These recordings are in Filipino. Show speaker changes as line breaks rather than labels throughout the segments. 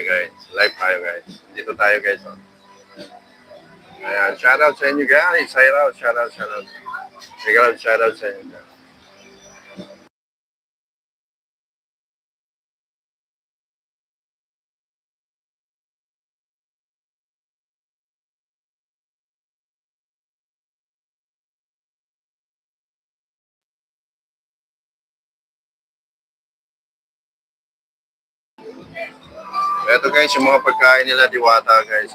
guys. Live tayo guys. Dito tayo guys. Oh. Ayan, shoutout sa inyo guys. Shoutout. Shoutout sa inyo guys. Ito guys, yung mga pagkain nila Diwata guys.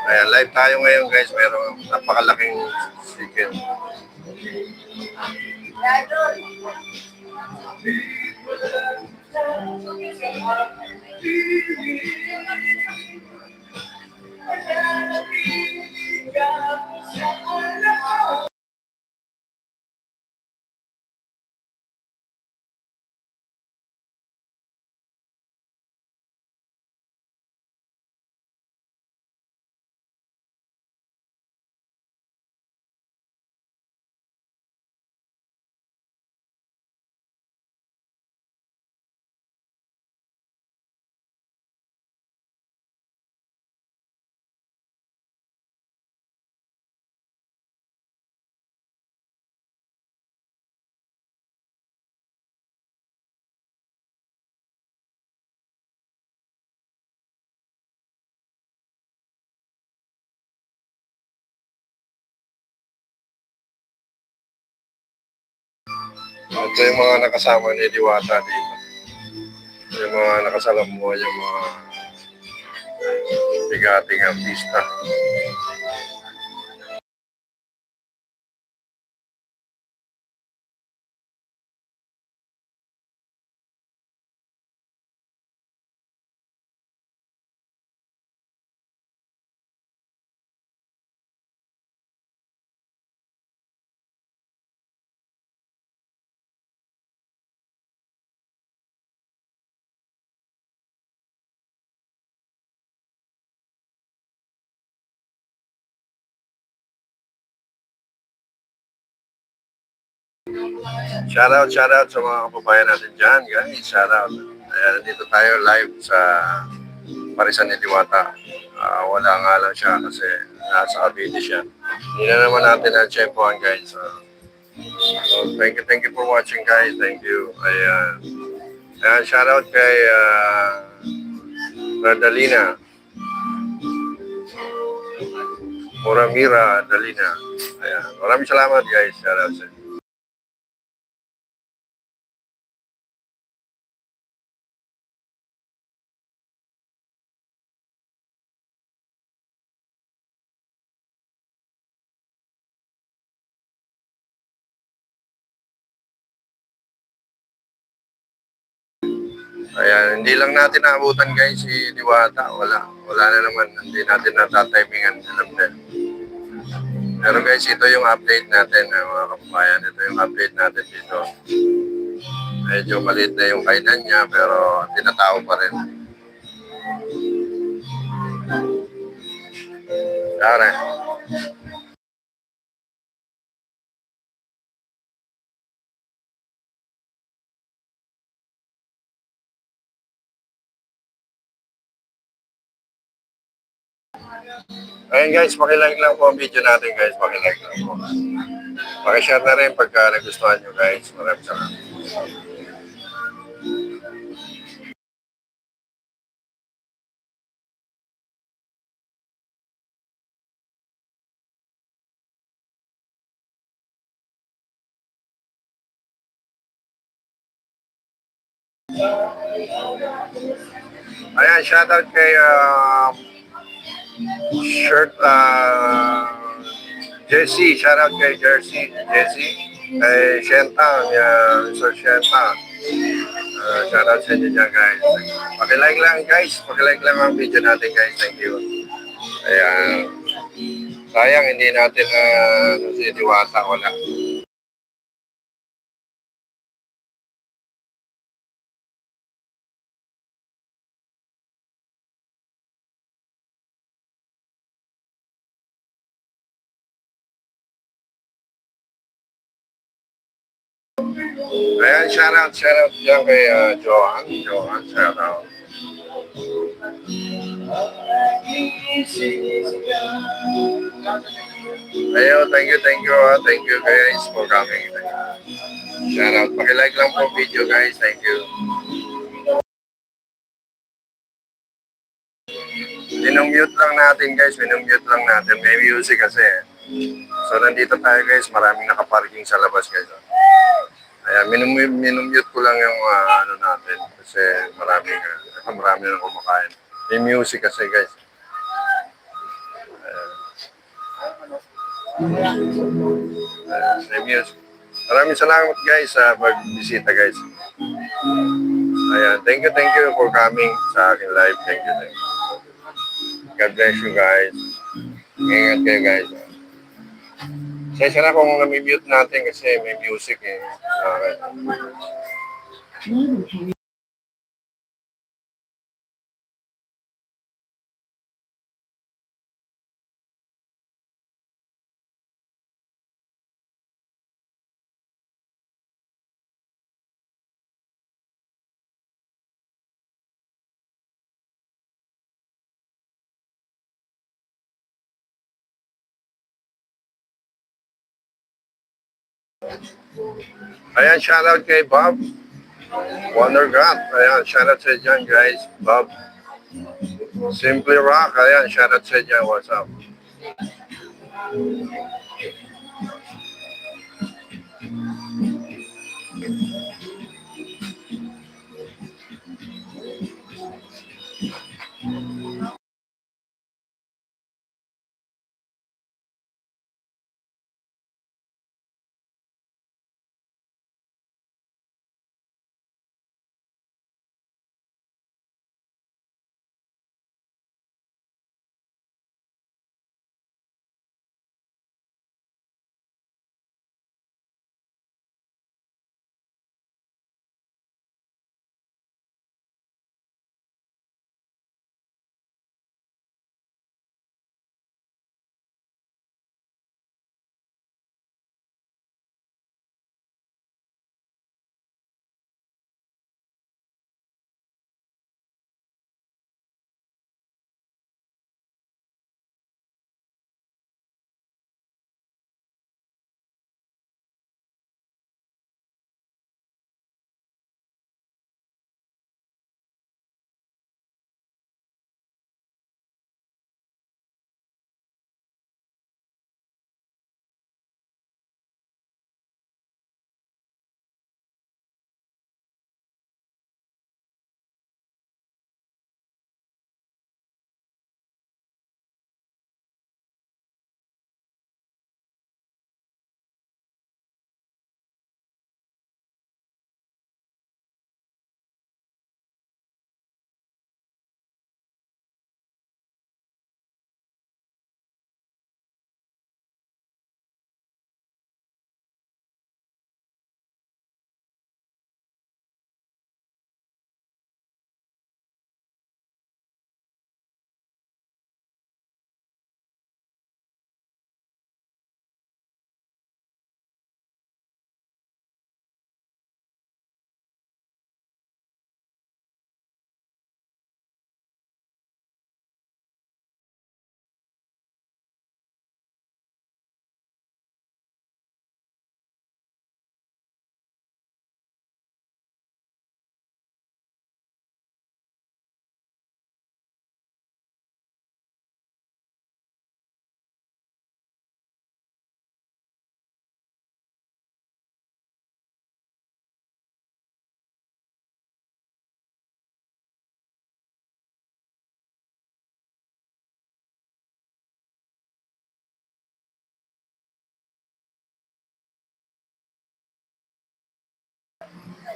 Ayan, live tayo ngayon guys. Meron napakalaking chicken. Ito yung mga nakasama ni Diwata dito. Yung mga nakasalamuha, yung mga bigating artista. Shoutout sa mga kababayan natin dyan, guys. Shoutout. Ayan, nandito tayo live sa Parisan ni Diwata. Wala nga lang siya kasi nasa Cavite siya. Hindi na naman natin na-chepoan, guys. So, thank you for watching, guys. Thank you. Ayan. Ayan, shoutout kay Radalina. Muramira Dalina. Ayan. Maraming salamat, guys. Shoutout sa inyo. Ayan, hindi lang natin naabutan guys si Diwata. Wala na naman. Hindi natin natatimingan. Alam din. Pero guys, ito yung update natin mga kababayan. Ito yung update natin dito. Medyo maliit na yung kainan niya pero tinatao pa rin. Tara. Ayan guys, pakilike lang po ang video natin guys. Pakilike lang po. Pakishare na rin pagka nagustuhan nyo guys. Maraming salamat. Ayan, shoutout kay Jesse. Shoutout kay Jesse. Kay Shenta. Sir Shenta. Shoutout sa inyo dyan guys. Pakilike lang guys. Pakilike lang ang video natin guys. Thank you. Ayan. Sayang hindi natin si Diwata wala. Ayan, shoutout dyan kay Johan, shoutout. Ayo, thank you, thank you guys for coming. Shout out. Pakilike lang po video guys. Thank you. Minumute lang natin guys. Minumute lang natin. May music kasi. So nandito tayo guys. Maraming nakaparking sa labas guys. Ayan, minumute ko lang yung ano natin. Kasi marami na kumakain. May music kasi guys. May music. Maraming salamat guys sa pagbisita guys. Ayan, thank you for coming sa akin live. Thank you. God bless you guys. Ingat kayo guys. Sensya na kung nami-mute natin kasi may music eh. Ayan, shoutout kay Bob. Wonder God. Ayan, shoutout sa dyan guys. Bob. Simply Rock. Ayan, shoutout sa dyan. What's up?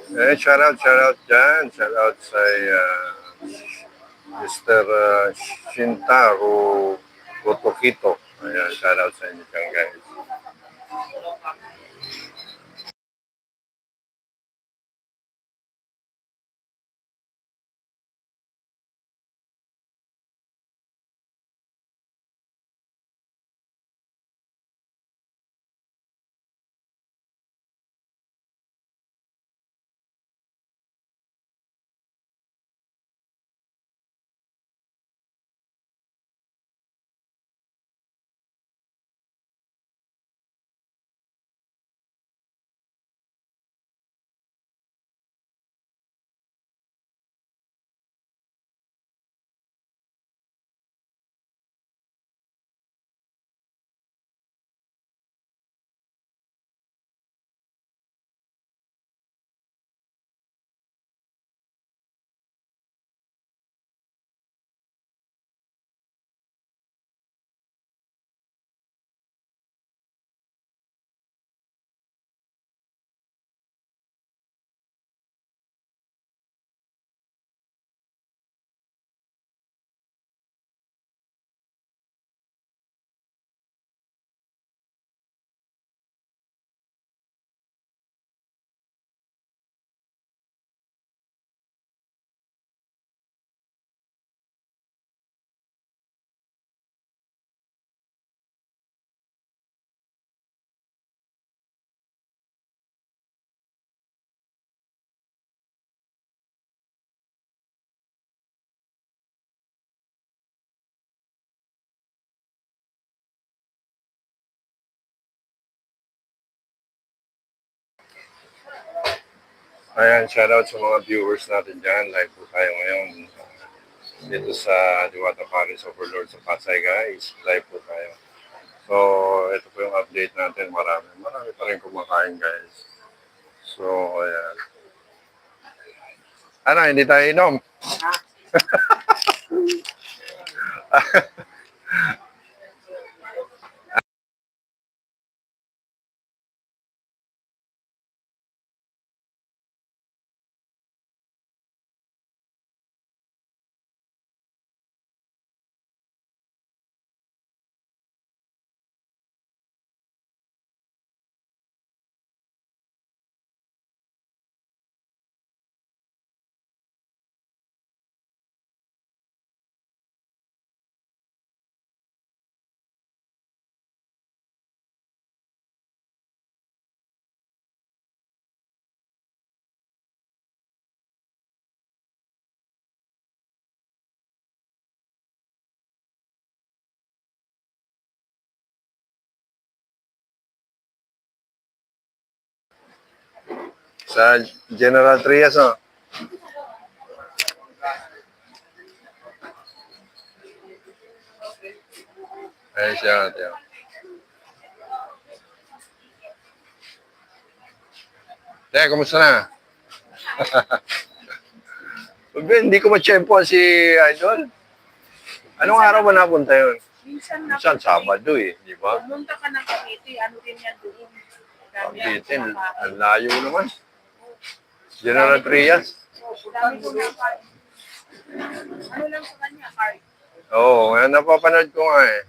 Eh, shout out dyan. Shout out sa Mr. Shintaro Kotokito. Ayan, shout out sa inyo dyan guys. Ayan, shoutout sa mga viewers natin dyan. Live po tayo ngayon dito sa Diwata Paris Overlord sa Pasay, guys. Live po tayo. So, ito po yung update natin. Marami pa rin kumakain, guys. So, ayan. Ano, hindi tayo inom? Sa General Trias, no? Ayan siya, ate. Teka, kumusta na? Hindi ko ma-tsempo si Idol. Anong araw ba napunta yun? Minsan, Sabado eh, di ba?
Pumunta ka ng Cavite, ano din yan doon.
Cavite, ang layo naman. General Trias.
Dami ko na card. Ano lang sa kanya, card.
Oo, ngayon napapanood ko nga eh.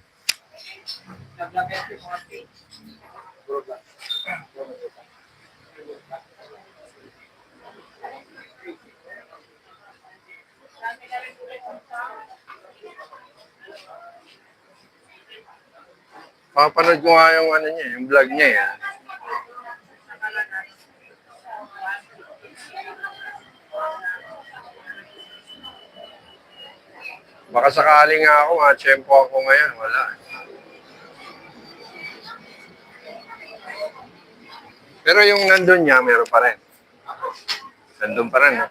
Papanood ko nga yung ano niya, yung vlog niya eh. Baka sakali nga ako, tsempo ako ngayon, wala. Pero yung nandun niya, meron pa rin. Nandun pa rin. No?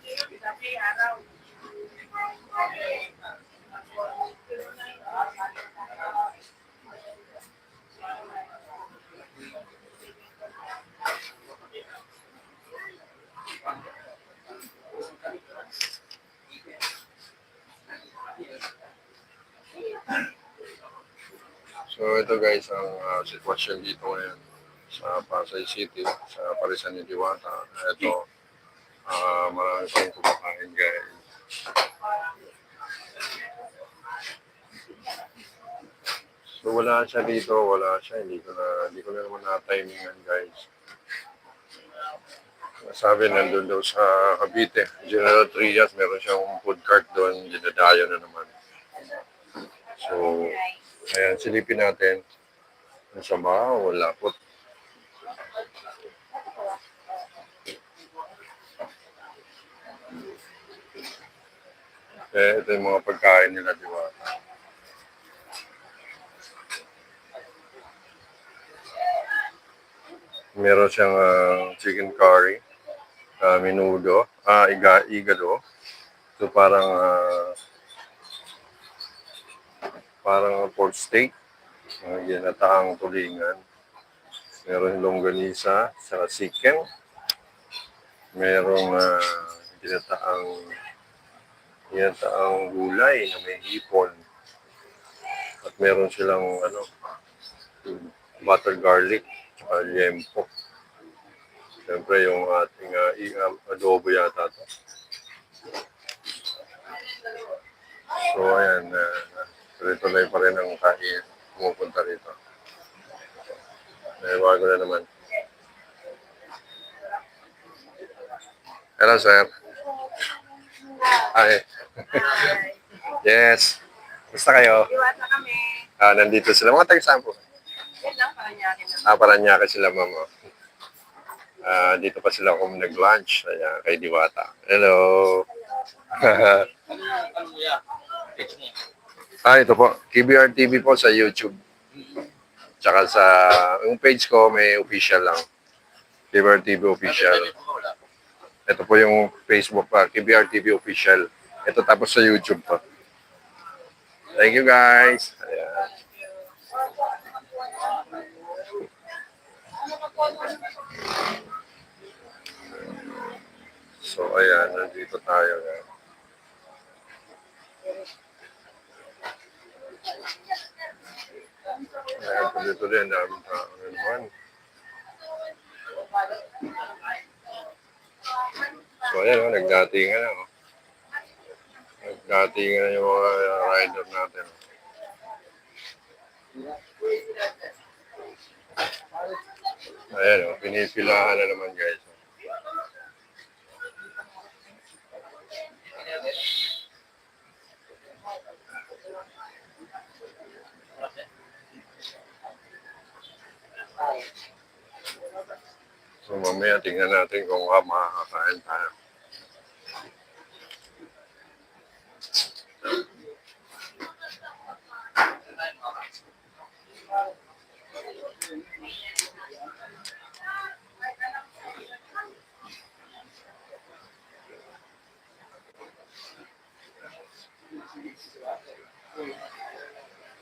So ito guys, ang sitwasyon dito ngayon sa Pasay City, sa Parisan ni Diwata. Ito, marami pang kumakain guys. So wala siya dito, wala siya. Hindi ko na naman na-timingan guys. Sabi nandun daw sa Cavite, General Trias, meron siyang food cart doon, dinadayo na naman. So, ayan, silipin natin. Nasa ba? Wala po. Ito yung mga pagkain nila, di ba? Meron siyang chicken curry, menudo, igado. So parang pork steak, ginataang tulingan. Meron longganisa, saka chicken. Merong ginataang gulay na may hipon. At meron silang butter garlic, saka liempo. Siyempre yung ating adobo yata to. So ayan, tuloy-tuloy pa rin ang kain pumupunta rito. May bago na naman. Hello, sir. Hi. Yes. Basta kayo?
Iwata kami.
Nandito sila. Mga taga-saan po?
Yan lang, Paranaque na.
Paranaque sila, mama. Dito pa sila kung nag-lunch. Ayan, kay Diwata. Hello. Ito po. KBR TV po sa YouTube. Tsaka sa yung page ko, may official lang. KBR TV official. Ito po yung Facebook, KBR TV Official. Ito tapos sa YouTube po. Thank you guys. Ayan. So ayan, nandito tayo. Ayan, dito din, daming tao na naman. So ayan, nagdatingan na. Nagdatingan na yung mga rider natin. Ayan, pinipilaan na naman guys. So mamaya tingnan natin kung makakakain tayo.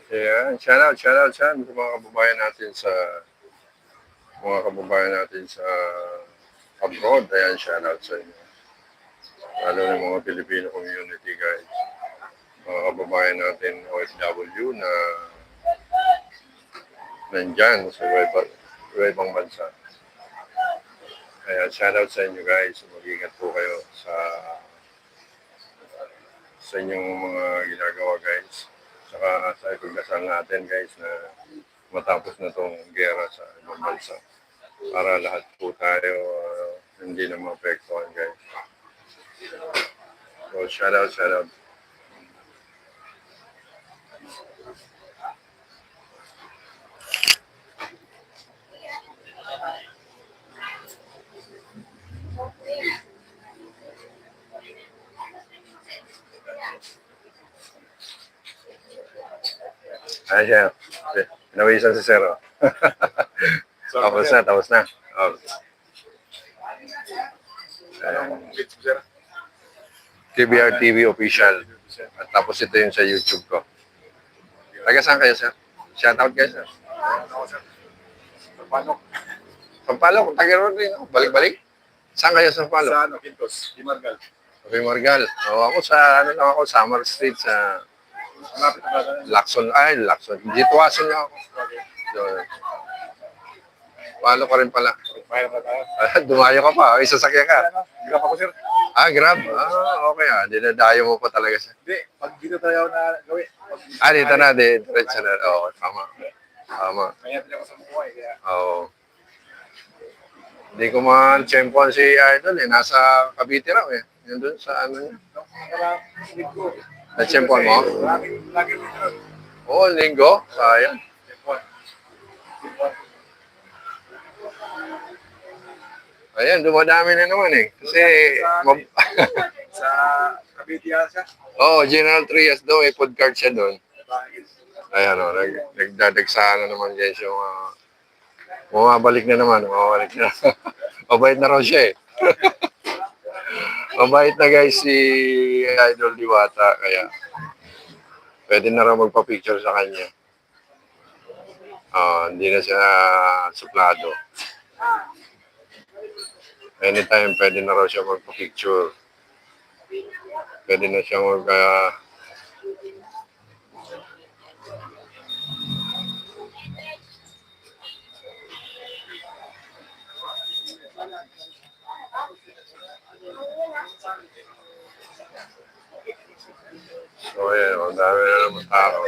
Ayan, shout out sa mga kababayan natin sa abroad. Ayan, shout out sa inyo. Lalo ng mga Filipino community guys. Mga kababayan natin OFW na nandyan sa ibang bansa. Ayan, shout out sa inyo guys. Mag-ingat po kayo sa inyong mga ginagawa guys. Saka sa ipagdasal natin guys na matapos na tong gera sa ibang bansa. Para lahat po tayo hindi na maapektuhan guys. So shout out. Ayan siya. Pinawisan si Sir. Tapos na. Oh. KBR TV Official. At tapos ito yung sa YouTube ko. Taga saan kayo, Sir? Shout out guys, Sir. Sampalok. Taga ron rin ako. Balik-balik. Saan kayo sa Sampalok?
Sa Quintos, di Margal.
Okay, Margal. Ako sa, Summer Street sa Lacson. Dito Watson lang ako. So, palo ka rin pala.
Mayroon na tayo.
Dumayo ka pa. Isasakyan ka.
Grab ako, sir.
Grab. Okay dinadayo mo pa talaga siya.
Hindi, pag dito tayo na gawin.
Dito na. Diretso na. Oo, tama.
Kaya din ako sa mukha eh. Kaya,
Oo. Hindi ko man-champion si Idol eh. Nasa Cavite raw eh. Yun doon sa ano niya.
parang linggo.
Na-champion mo?
Lagi dito.
Oo, linggo. Sayang. Ayan, dumadami na naman eh. Kasi,
Sa Cavite yan siya.
General Trias daw, may food cart siya doon.
Bakit?
Ayan nagdadagsa na naman guys yung bumabalik na naman. Mabait na raw siya eh. Mabait na guys si Idol Diwata, kaya pwede na raw magpa-picture sa kanya. Hindi na siya suplado. Anytime pwede na raw siya magpa-picture. Pwede na siya So, ayan, ang dami na naman tao.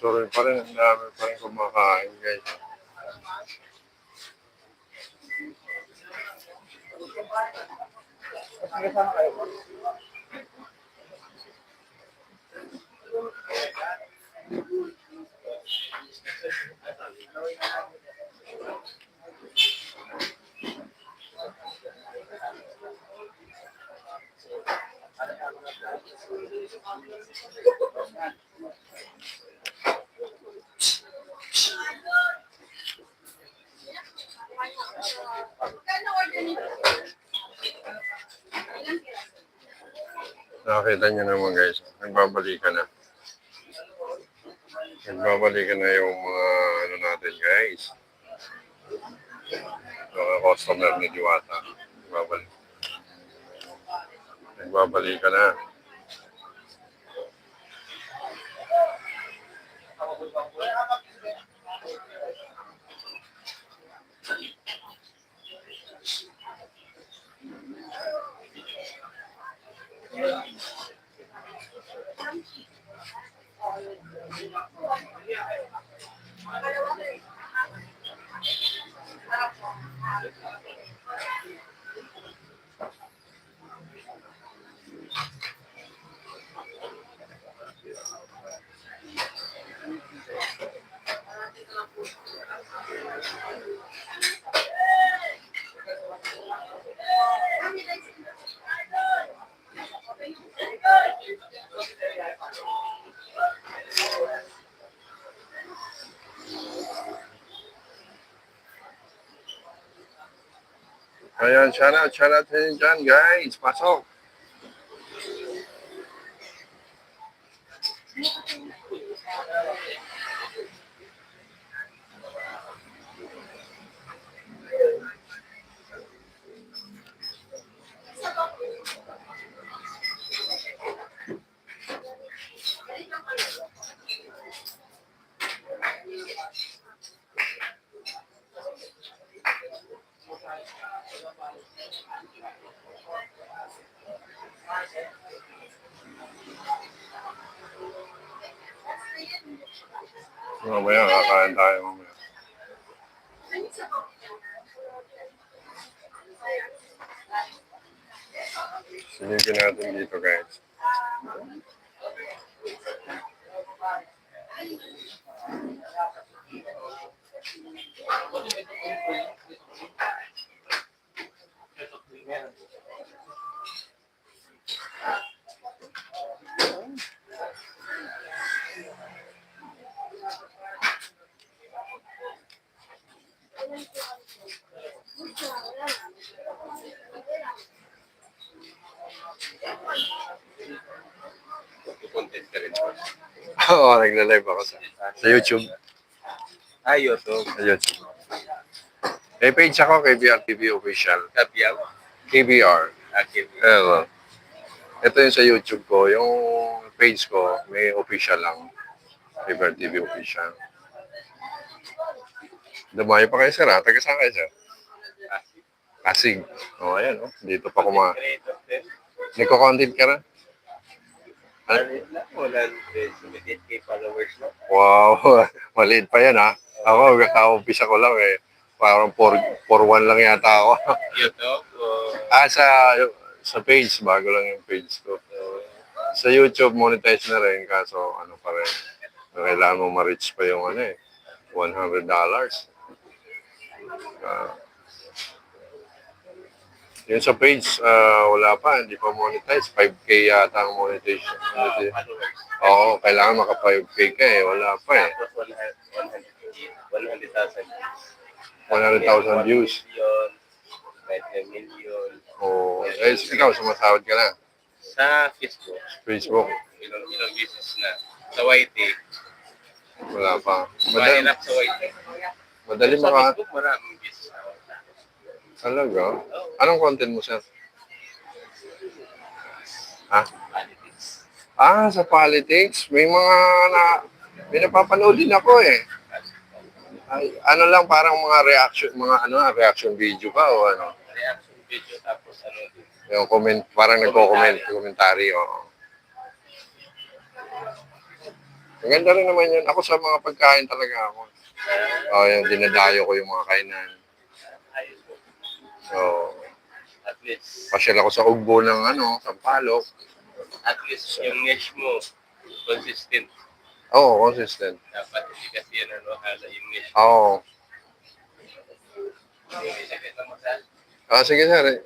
Tuloy pa rin, ang dami pa rin kumakain guys.
Kasama kayo po.
Magkano order nito?
Nakakita niyo naman guys, nagbabalikan na. Nagbabalikan na yung mga ano natin guys. Mga customer ni Diwata. Nagbabalikan na. Ayan, shout out sa inyo dyan guys. Pasok. Mamaya, kakain tayo mamaya. Silipin natin dito guys.
Content ka rin.
Oo, nagla-live ako sa YouTube.
YouTube.
Sa YouTube. May page ako, KBR TV Official.
Kabiyaw.
KBR.
Akim.
Ewan. Ito yung sa YouTube ko. Yung page ko, may official lang. KBR TV Official. Dumayo pa kayo sir ha? Taga saan kayo sir? Pasig. O, ayan o. Dito pa kuma. Nagko-content ka na?
Wala 8K followers na.
Wow. Maliit pa yan ha. Ako, kaka-umpisa ko lang eh. Parang 4-1 lang yata ako.
YouTube o
Sa page, bago lang yung page ko. Sa YouTube, monetize na rin. Kaso, ano pa rin. Kailangan mo ma-reach pa yung ano eh. $100. Yun sa page, wala pa. Hindi pa monetize. 5K yata ang monetization.
followers.
Oo, kailangan maka 5K ka eh. Wala pa eh.
Tapos 100,000.
100,000 views.
Million, 90 million.
Oo. Eh, ikaw, sumasahod ka na.
Sa Facebook,
Facebook,
ilang business na. Sa YT,
wala pa.
mahirap sa YT.
Madali
Sa
maka...
Facebook, maraming business.
Talaga? Anong content mo, sir? Ha?
Politics.
Sa politics. May napapanood din ako eh. Ay, ano lang, parang mga reaction video ba o ano?
Reaction video tapos ano din.
Yung comment, parang komentary, oo. Maganda rin naman yun. Ako sa mga pagkain talaga ako. Yung dinadayo ko yung mga kainan.
Ayos po.
So,
At least,
Pasyal ako sa ugbo ng Sampaloc.
yung niche mo, consistent.
Oo, consistent.
Dapat hindi kasi yan hala yung niche.
Oo.
Hindi na kita masal.
Sige sir.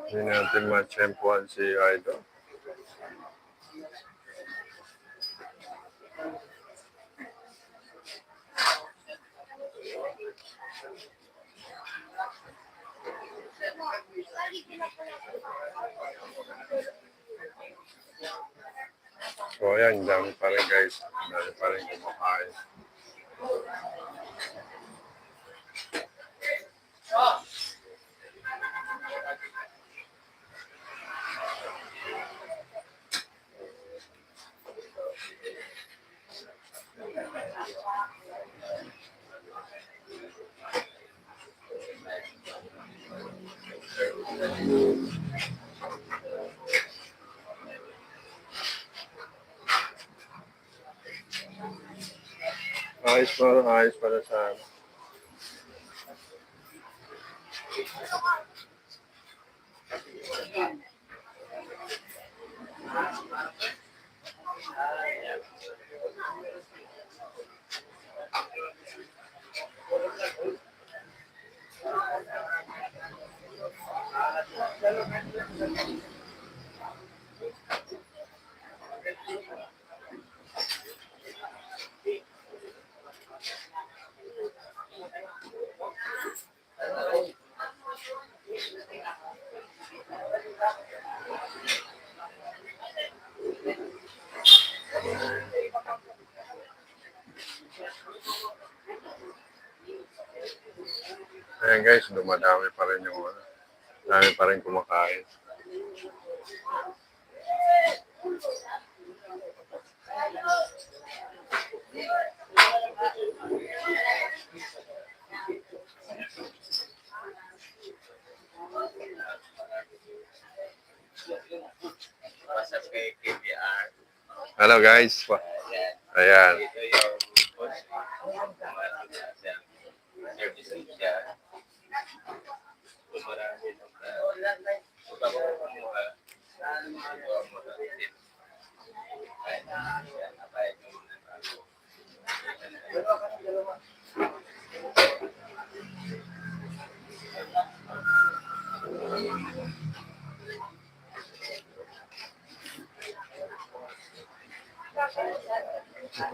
Hindi natin ma-champuan si Idol. So ayan, dami pa rin guys. Dami pa rin kumakain. Ayos para sa Ayan guys, dumadami pa rin yung dami pa rin kumakain.
Basta kay KBR.
Hello guys.
Ayan.
Ayan.
Ito yung post. Service siya. Marami ng subang kumuha.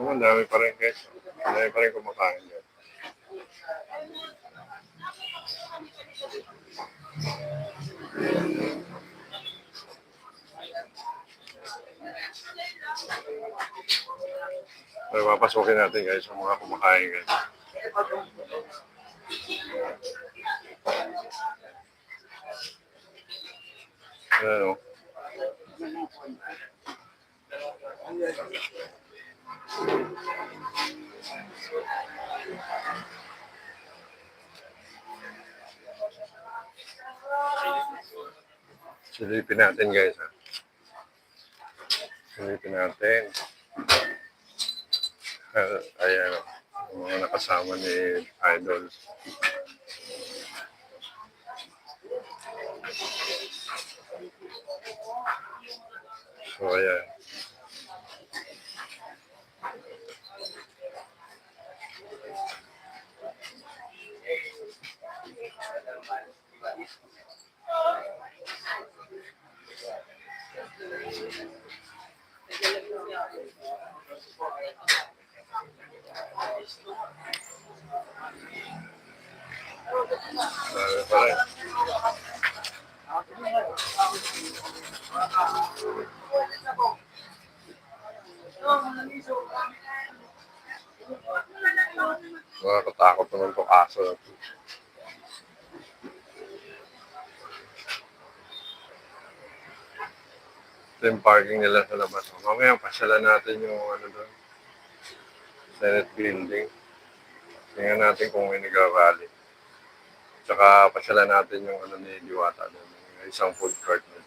Ang dami pa rin guys. Ang dami pa rin kumakain guys. So, papasukin natin guys yung mga kumakain guys. Ayan o. Silipin natin guys ha. Silipin natin. Ayan o. Yung mga nakasama ni Idol. So ayan. Sabi pa rin. Nakakatakot naman itong aso na to. Ito yung parking nila sa labas. Mamaya pasyalan natin yung ano doon. Senate building. Tingnan natin kung may nag-rally. Tsaka pasyalan natin yung ano ni Diwata doon. Yung isang food court na.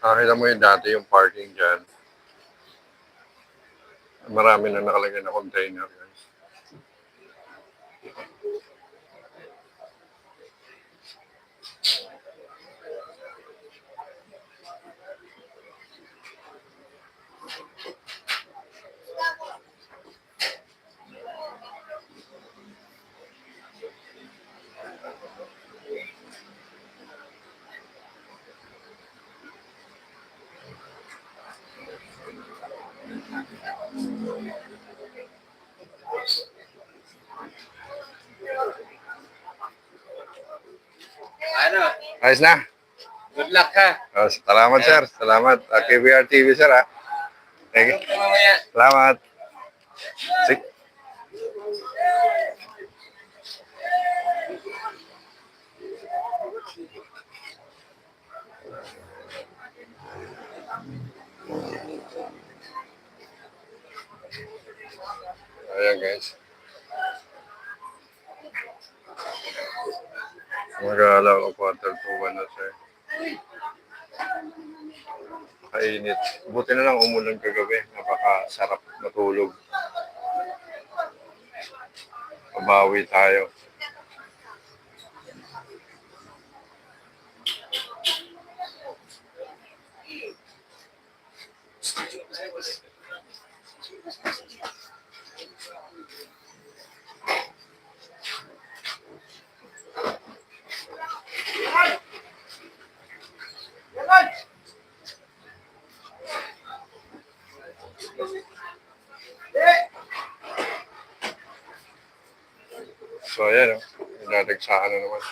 Nakita mo yung dati yung parking dyan. Marami na nakalagay na container, guys.
Ano?
Ayos na.
Good luck ha.
Salamat, sir. Salamat. KBR TV, sir, ha. Thank you.
Mamaya.
Salamat. Sige. Ayan, guys. Mag-aalaw ko quarter to 1 na, sir. Kainit. Buti na lang umulan kagabi. Napakasarap matulog. Pabawi tayo. So, ayan, nadagsahan na naman.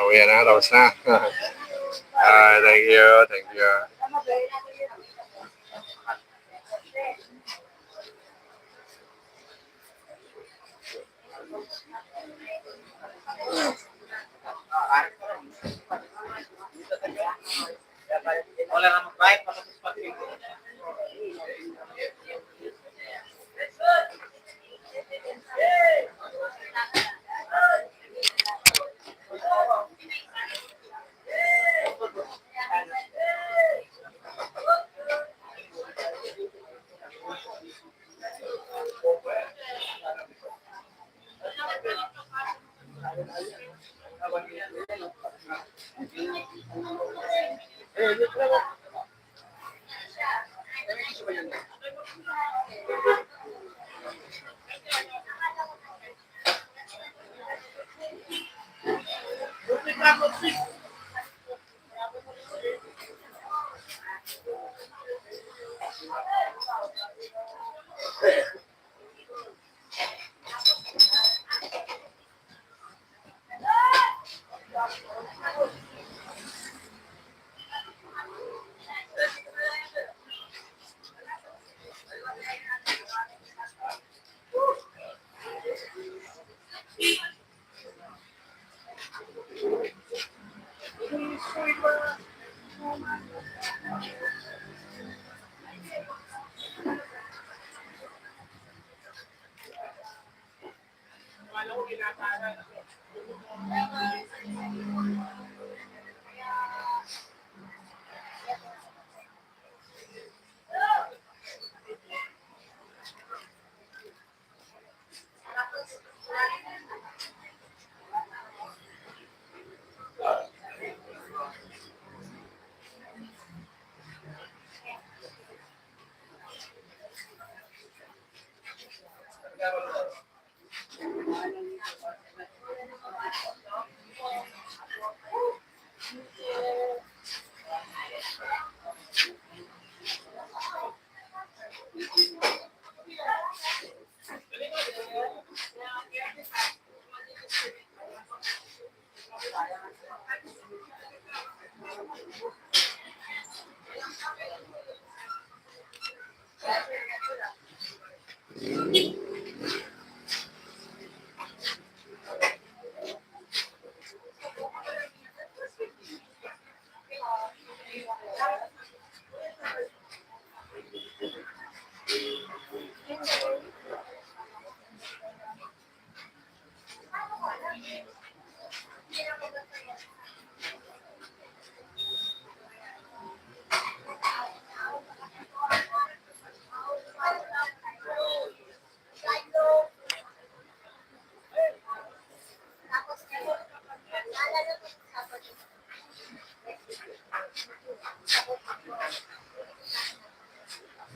Uwi na, tapos na. Thank you, thank you.
Wala namang kahit pagkakas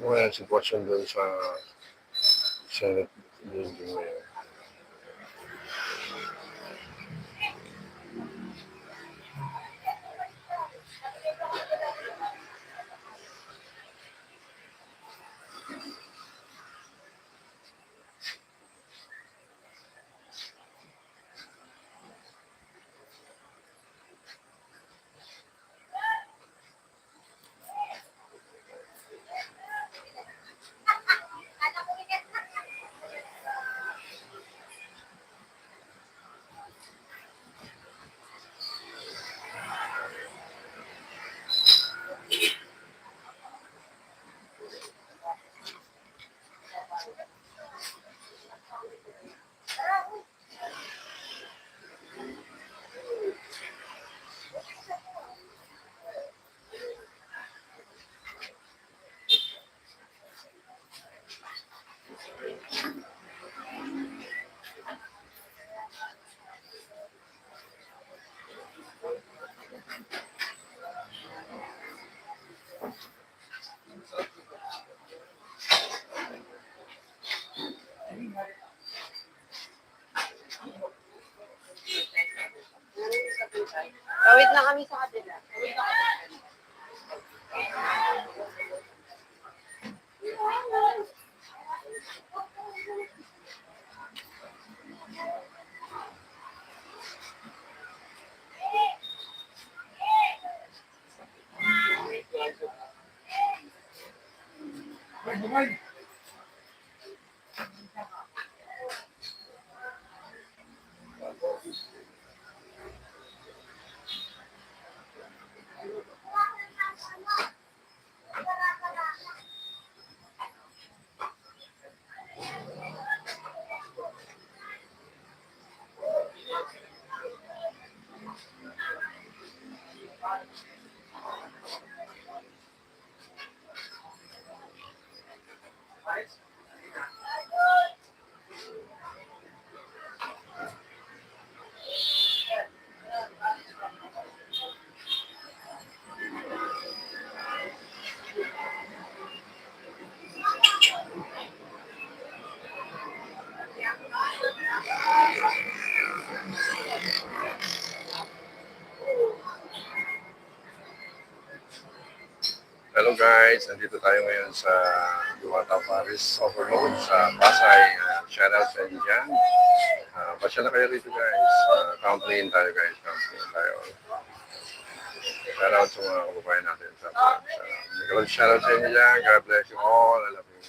Wala yung sitwasyon doon sa Senate building na yun.
Tawid na kami sa kabila. Tawid na kami.
Hello guys, nandito tayo ngayon sa Diwata Paris Overload sa Pasay. Shoutout sa inyo dyan. Pasya na kayo rito guys. Complain tayo guys, complain tayo. Shoutout sa mga kababayan natin sa Paris. Shoutout sa inyo dyan. God bless you all. I love you.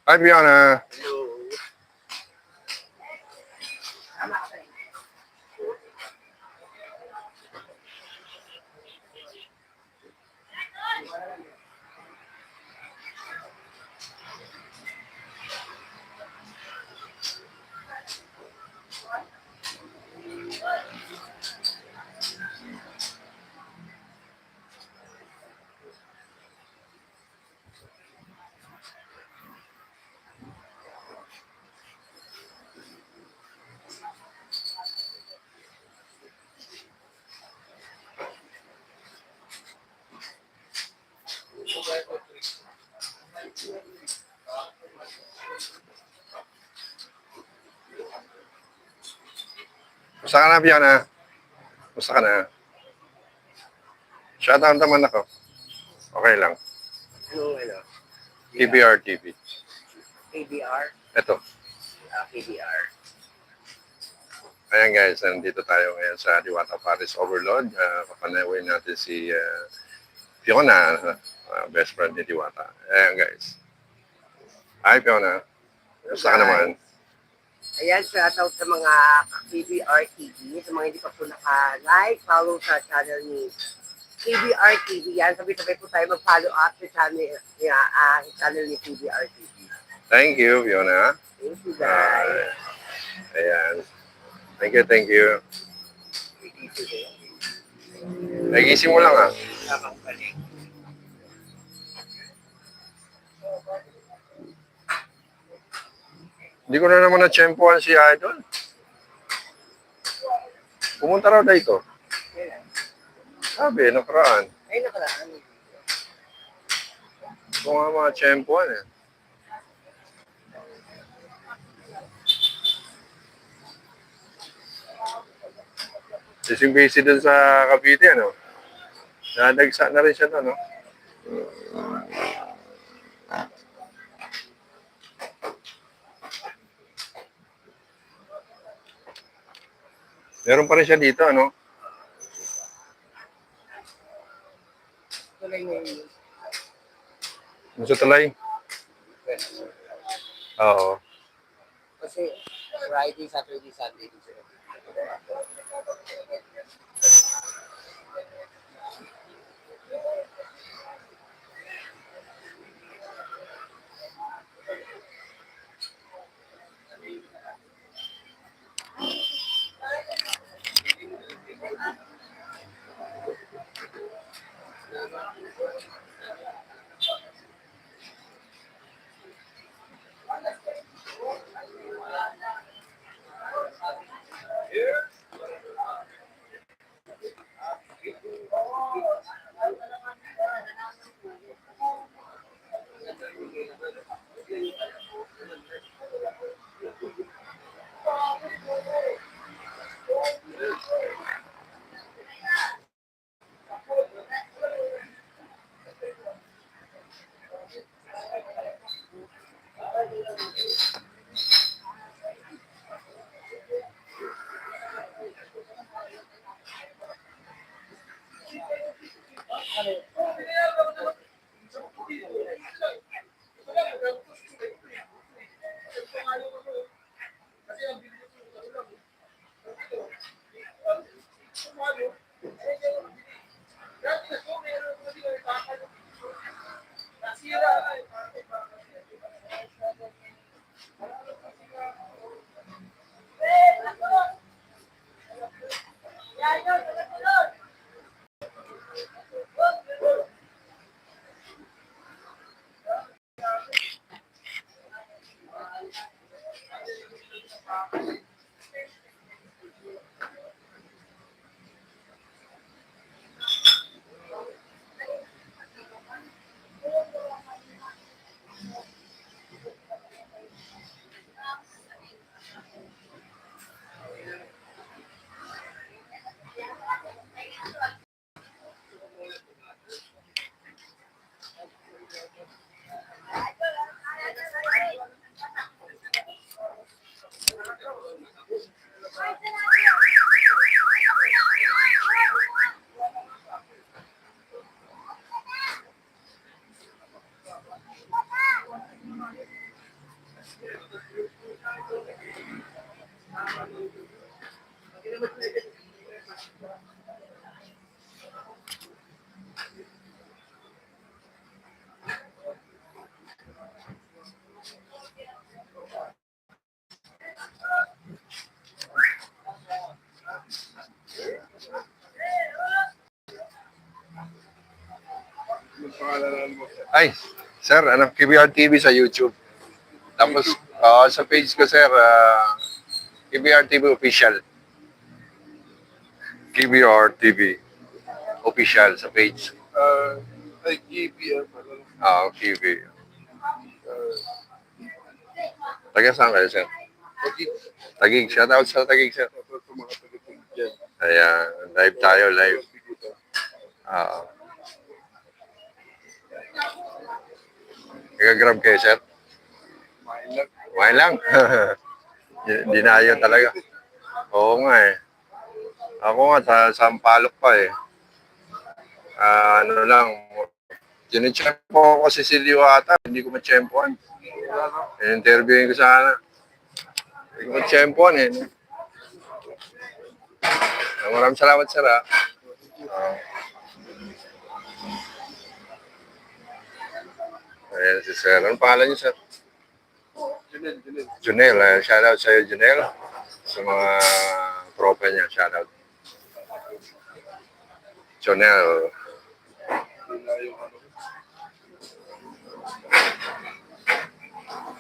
Hi, Fiona. Gusto ka na, Fiona? Gusto ka na? Shoutout naman ako. Okay lang.
Ano?
TBR TV.
KBR?
Ito.
KBR.
Ayan guys, nandito tayo ngayon sa Diwata Paris Overload. Papanawin natin si Fiona, best friend ni Diwata. Ayan guys. Hi Fiona. Gusto ka naman?
Ayan, shoutout sa mga KBR TV. Sa mga hindi pa po naka-like, follow sa channel ni KBR TV. Yan, sabay-sabay po tayo mag-follow up sa channel ni KBR TV.
Thank you Fiona.
Thank you, guys.
Ayan. Thank you. Nagising mo lang ah.
Tamang balik.
Hindi ko na naman na-tsempohan si Idol. Pumunta raw dito. Sabi, nakaraan.
Ay, nakaraan.
Kung nga mga tsempohan eh. Busy dun sa Cavite, ano? Nadagsa na rin siya doon, no? Meron pa rin siya dito, ano?
Tuloy na yun.
Sa Talay. Oo.
Kasi Friday, Saturday, Sunday.
Ay, sir, KBR TV sa YouTube. Tapos, sa page ko, sir, KBR TV Official. KBR TV Official sa page.
Ay, KBR pala.
KB. Taga saan kayo, sir?
Pagkik
Tagig. Shout out sa Tagig, sir.
sa mga taga-tungkol dyan.
Ayan, live tayo, live. Ah. Nag-grab kayo, sir? Kumain lang. Dinayo talaga. Oo nga eh. Ako nga, sa Sampaloc pa eh. Ano lang, tinitsempo ko si Silvio ata, hindi ko matsempoan. Interviewin ko sana. Hindi ko matsempoan eh. Maraming salamat, sir, ha. Ayan si sir. Anong pangalan niyo, sir? Junel. Shout out sa'yo, Junel. Sa mga tropa niya, shout out. Junel.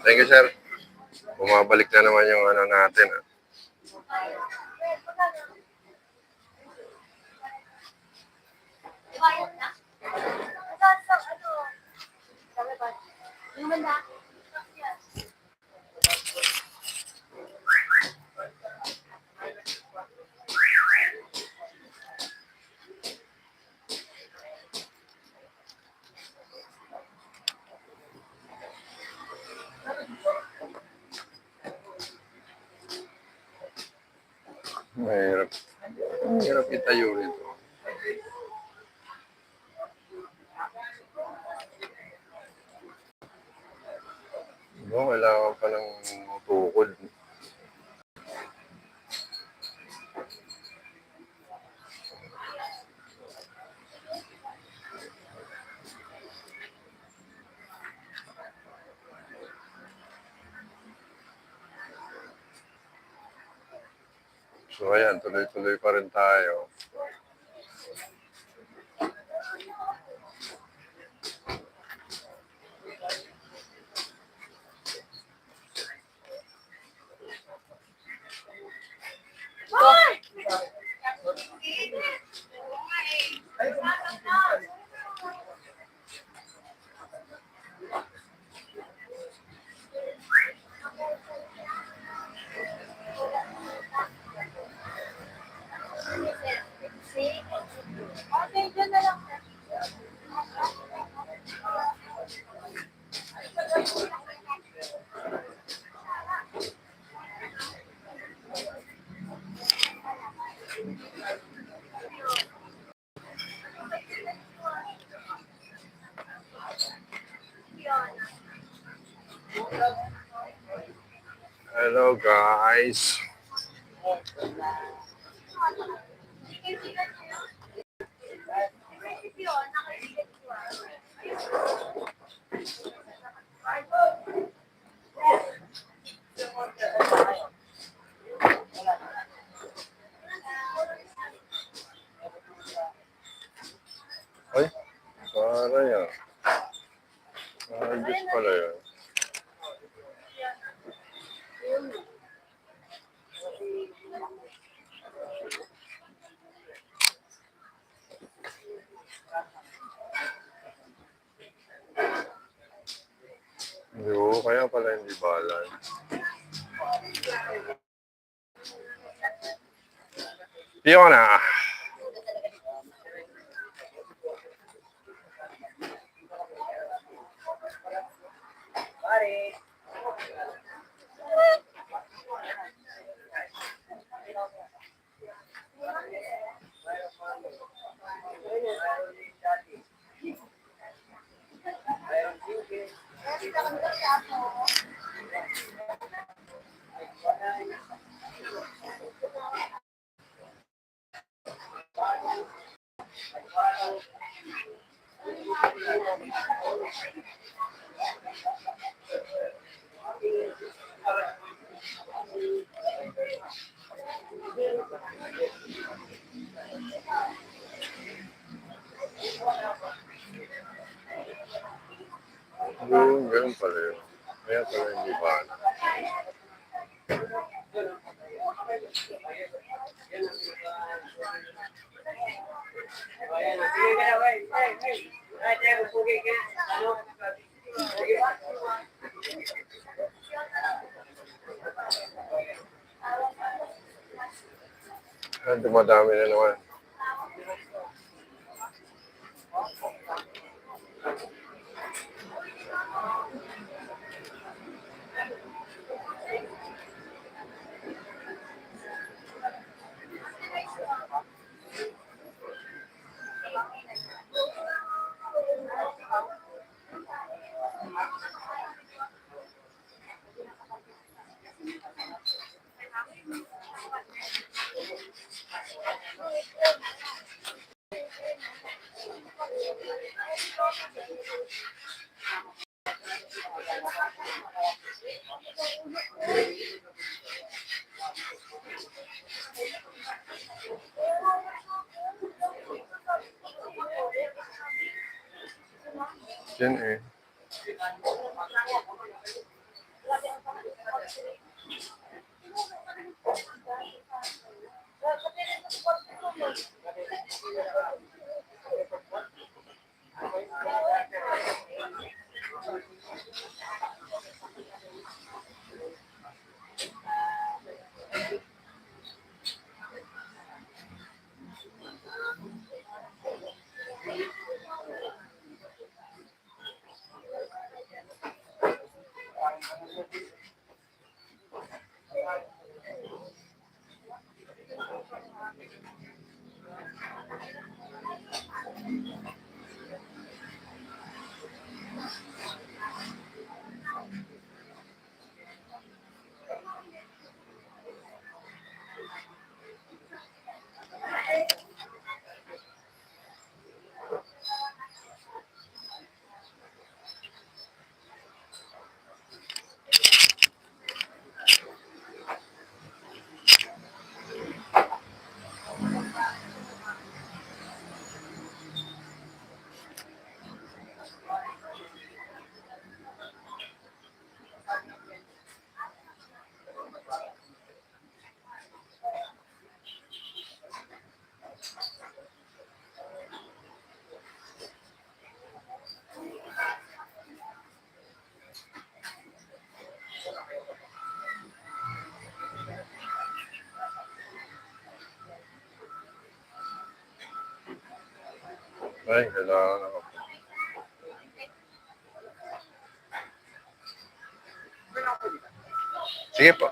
Thank you, sir. Bumabalik na naman yung ano natin. Ha? Mahirap. Mahirap itayo ito. Kailangan pa ng tukod. So ayan, tuloy-tuloy pa rin tayo.
Okay, dyan na lang.
Hello guys. Ay, para yan. Diyos pala yan. Oo, kaya pala hindi balance. Fiona. Ganun pala yun. Kaya pala hindi ba? Dumadami na naman. Yan eh. Ay, kailangan ako. Sige po.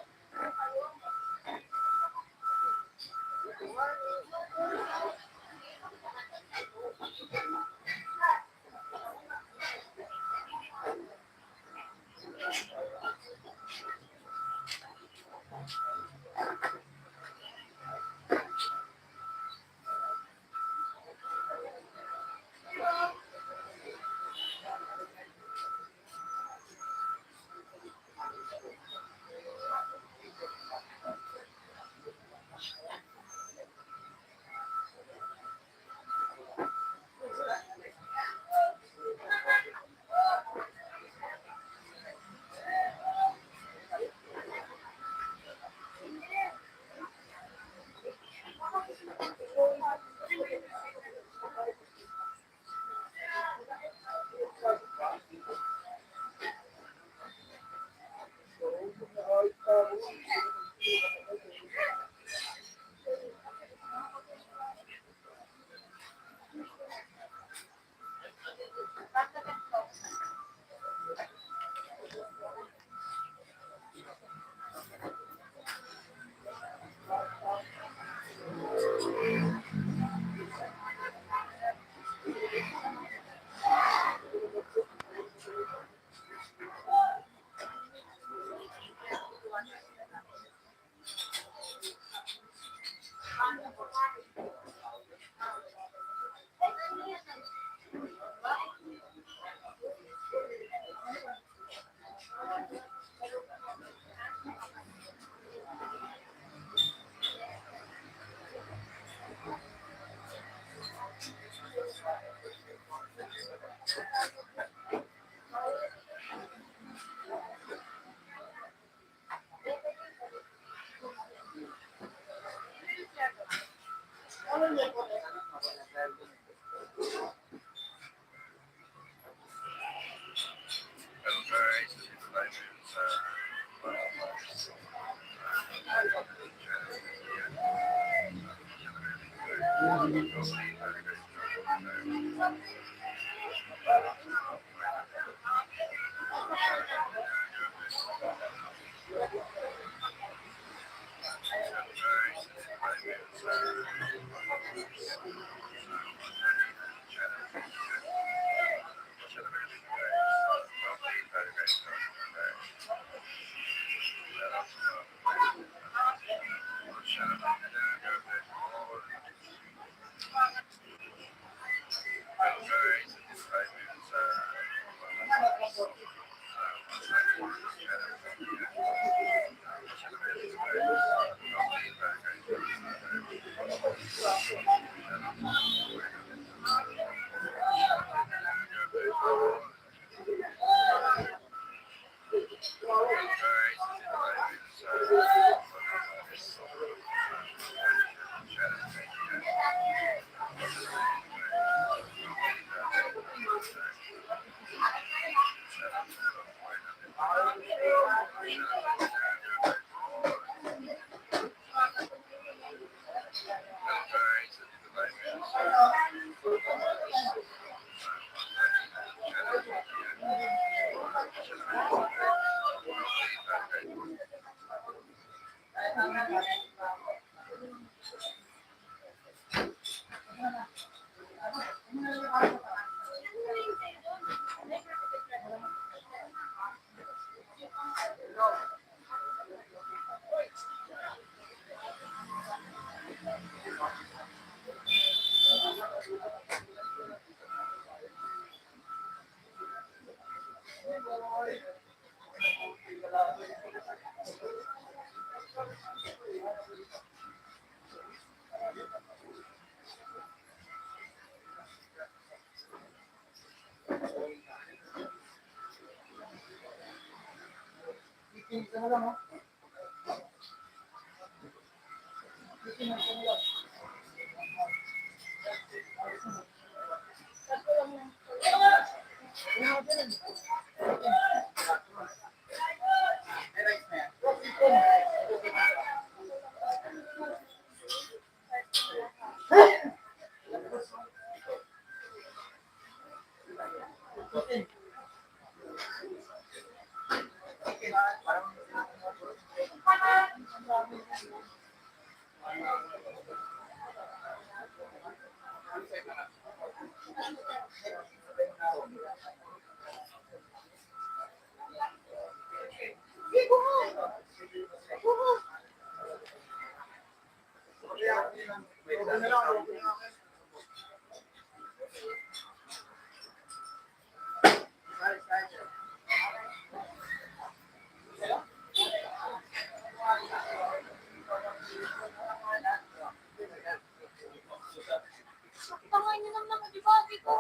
Tangan niyo naman, di ba? Di ko.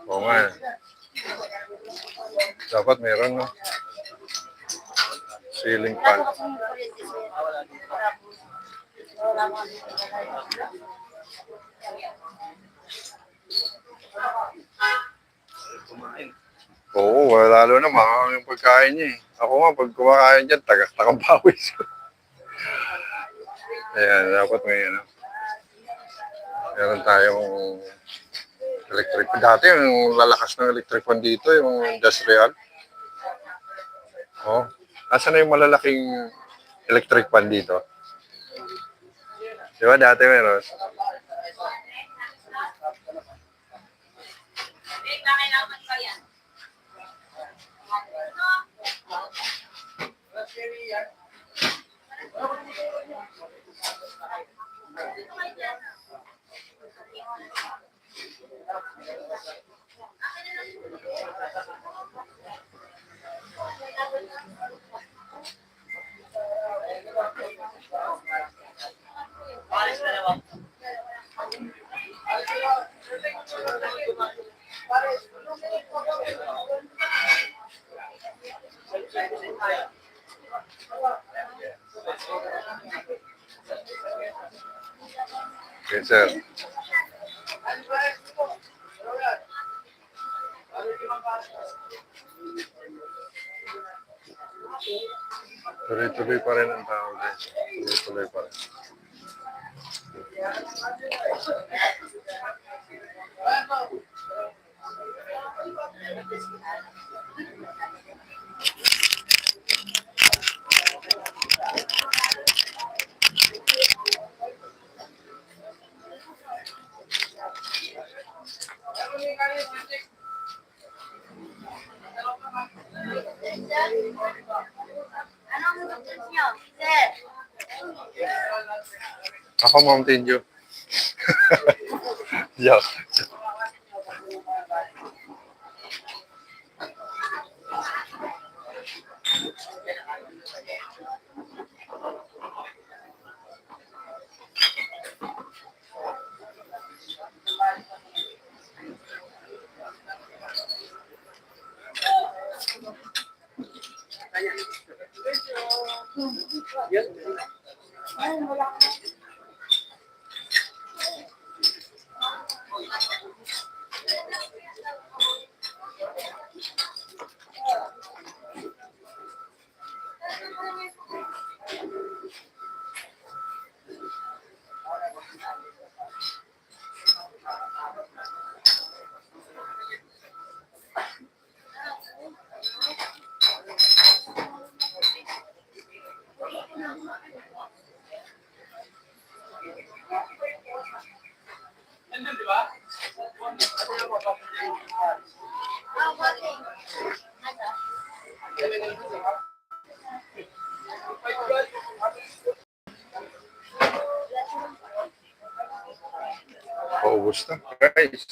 Oo nga. Dapat meron, no? Ceiling fan. Oo, lalo na mahal yung pagkain niya eh. Ako nga, pag kumakain dyan, tagak-takang pawis. Ayan, dapat may ano. Meron tayong electric. Dati yung lalakas ng electric fan dito, yung industrial. Oh, asan na yung malalaking electric fan dito? Di ba dati meron? Okay, sir. Tuloy-tuloy pa rin ang tao guys. Tuloy-tuloy pa rin.
Anong gusto niyo? Sir?
Ako Mountain Dew. Yo. Paubos na. Guys.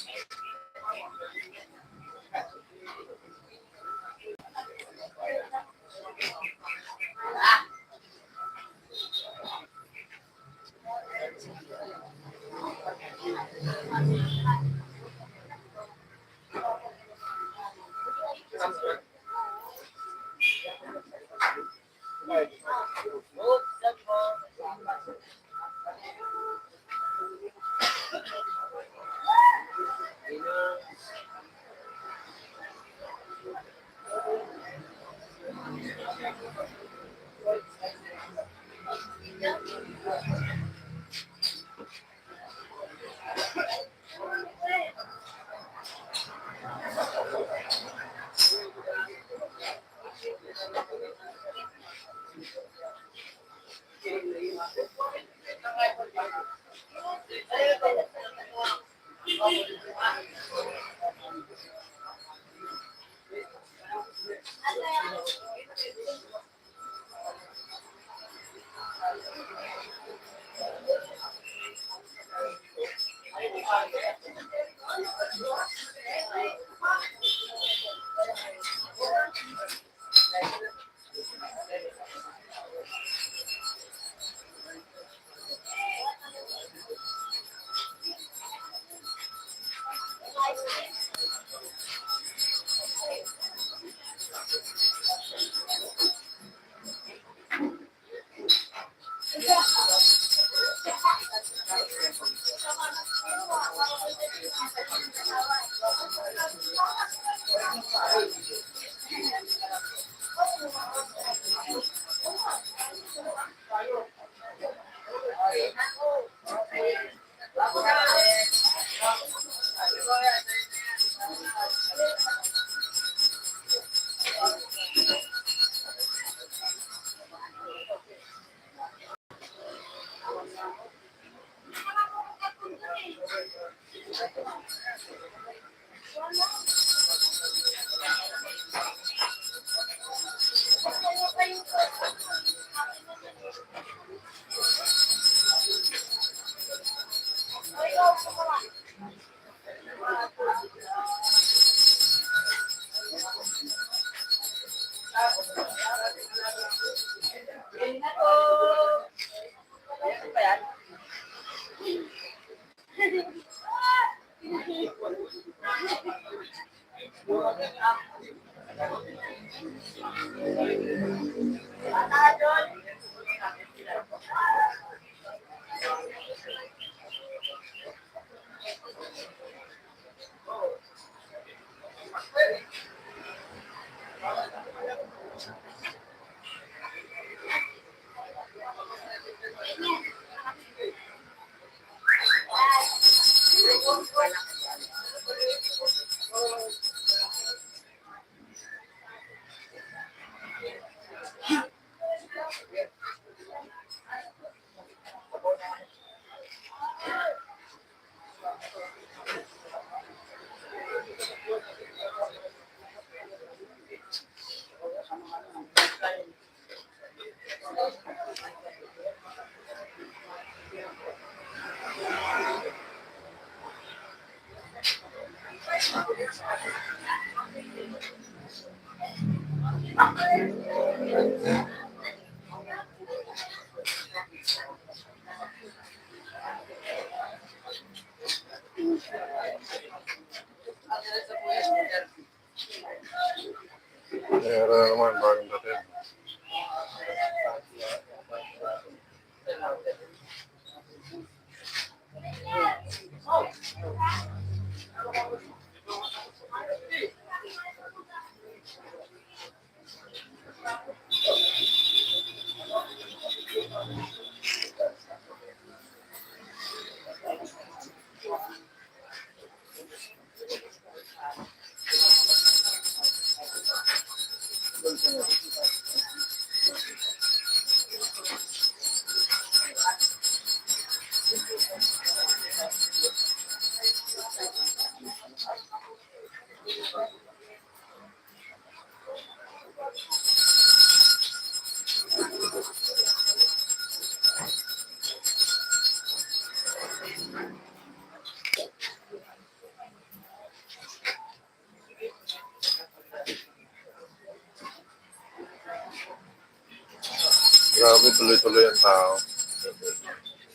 tuloy-tuloy ang tao.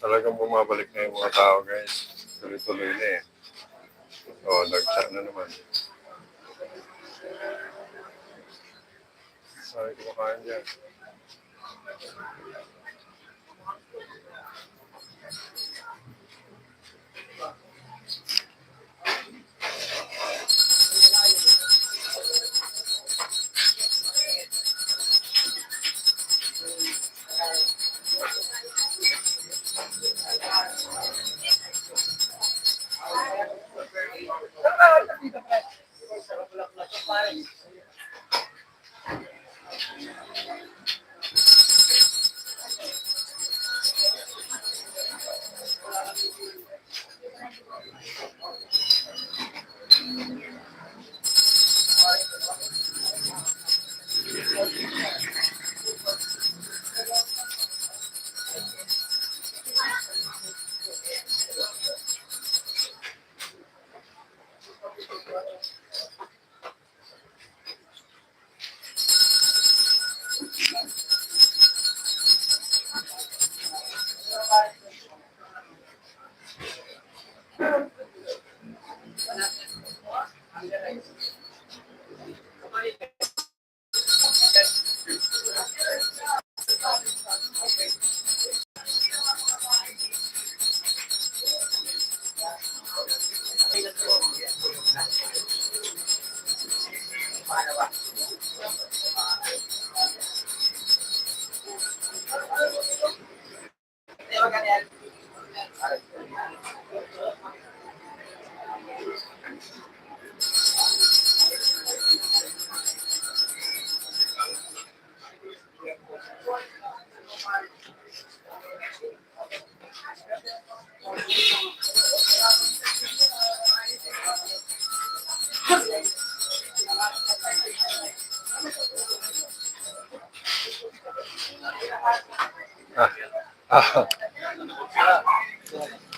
Talagang bumabalik na yung mga tao, guys. Tuloy-tuloy na eh. Oo, nag-chat na naman. Sabi ko makain dyan.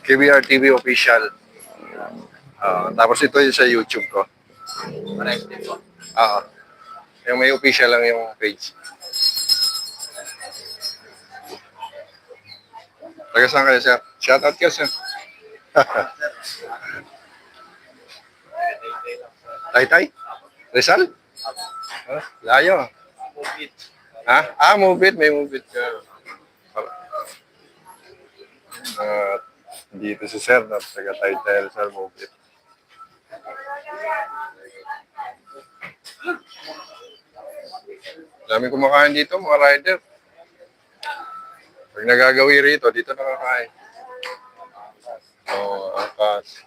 KBR TV official. Tapos ito yung sa YouTube ko. Yung may official lang yung page. Taga saan kayo, sir? Shoutout ka, sir. Taytay? Rizal? Layo. Ha? Move it. May move it ka. Dito si sir na taga Taytay, Rizal, move it. Dami kumakain dito, mga rider. Pag nagagawi rito, dito nakakain. Angkas.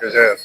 Yes, sir.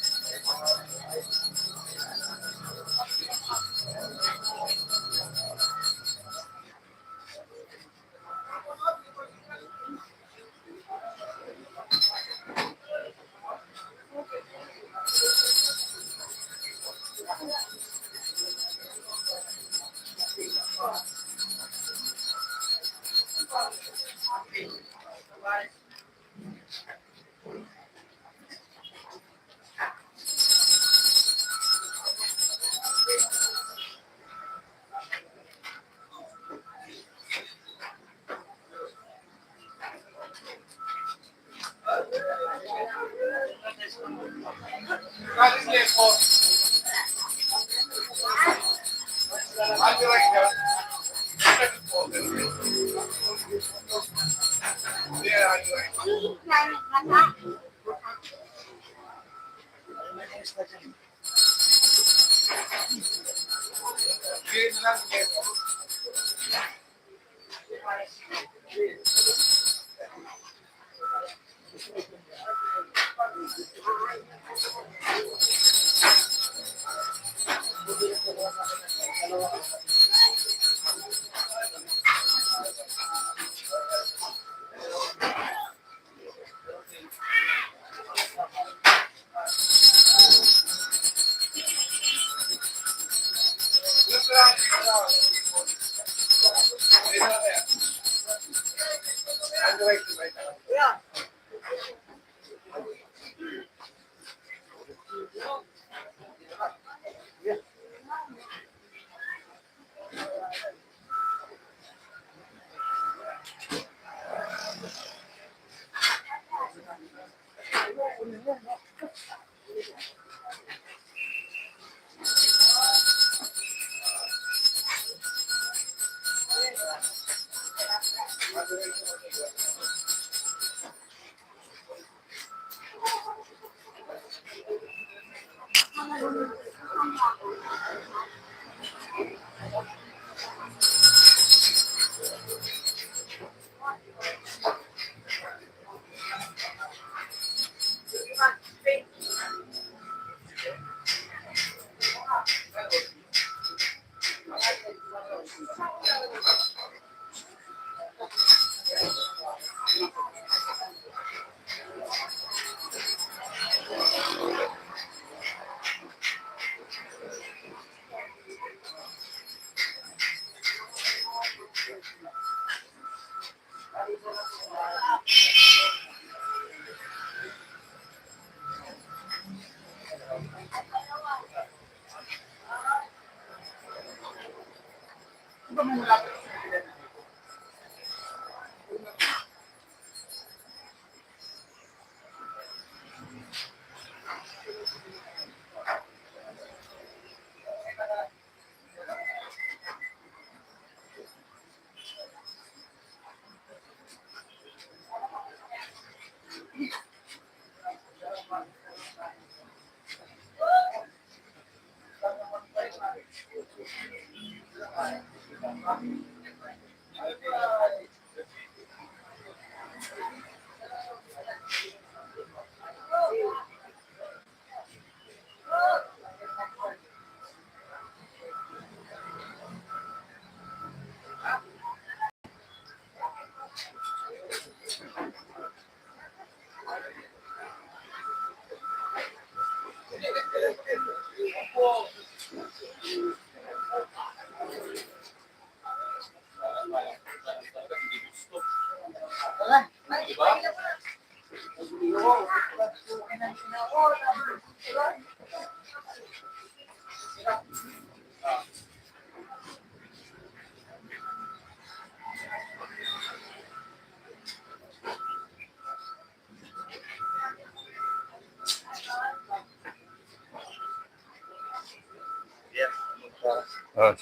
Ah,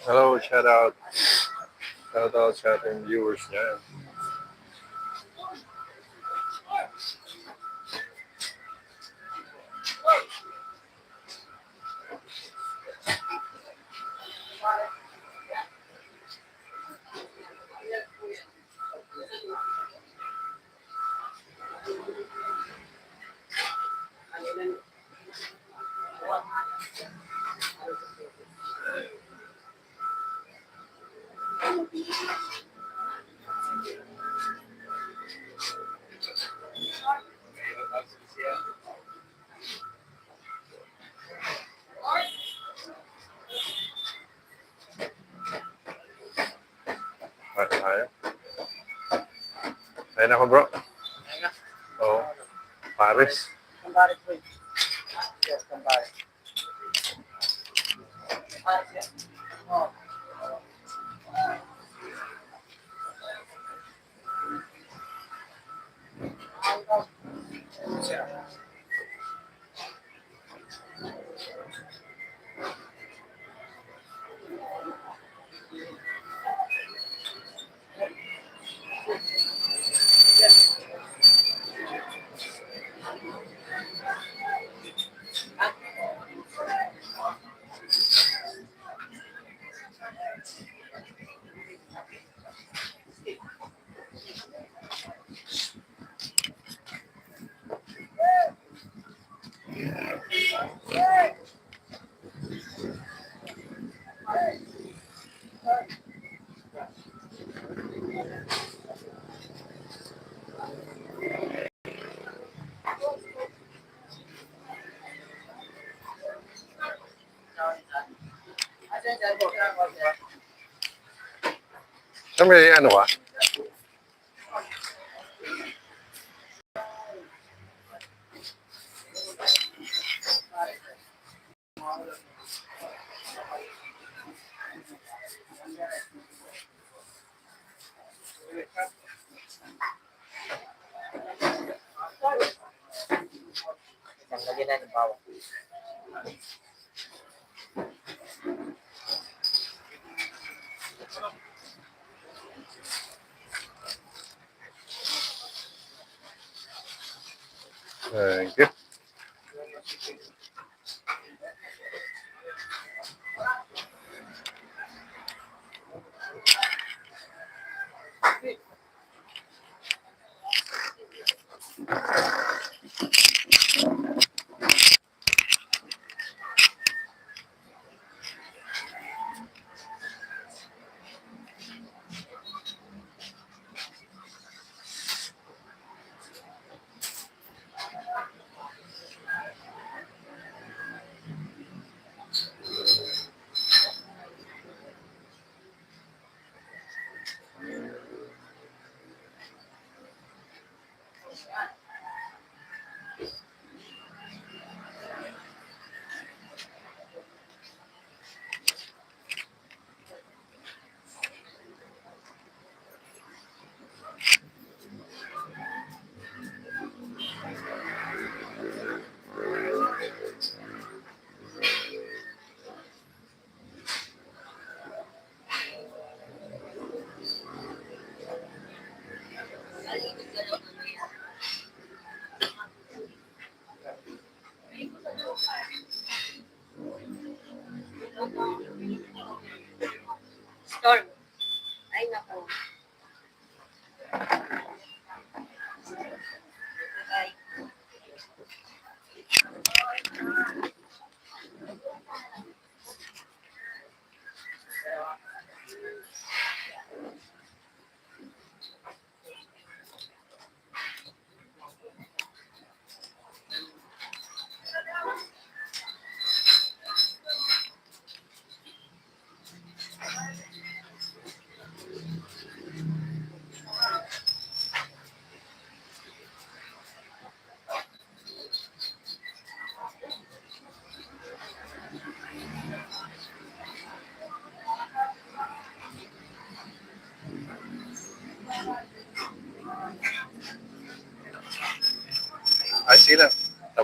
Hello, shout out. Shout out sa ating viewers niya. Tayo. Ayun ako, bro. Oo. Paris.
Kambari po. Yes, kambari. Oh.
Saan may ano ka?
Lagyan na ng bawang.
Thank you.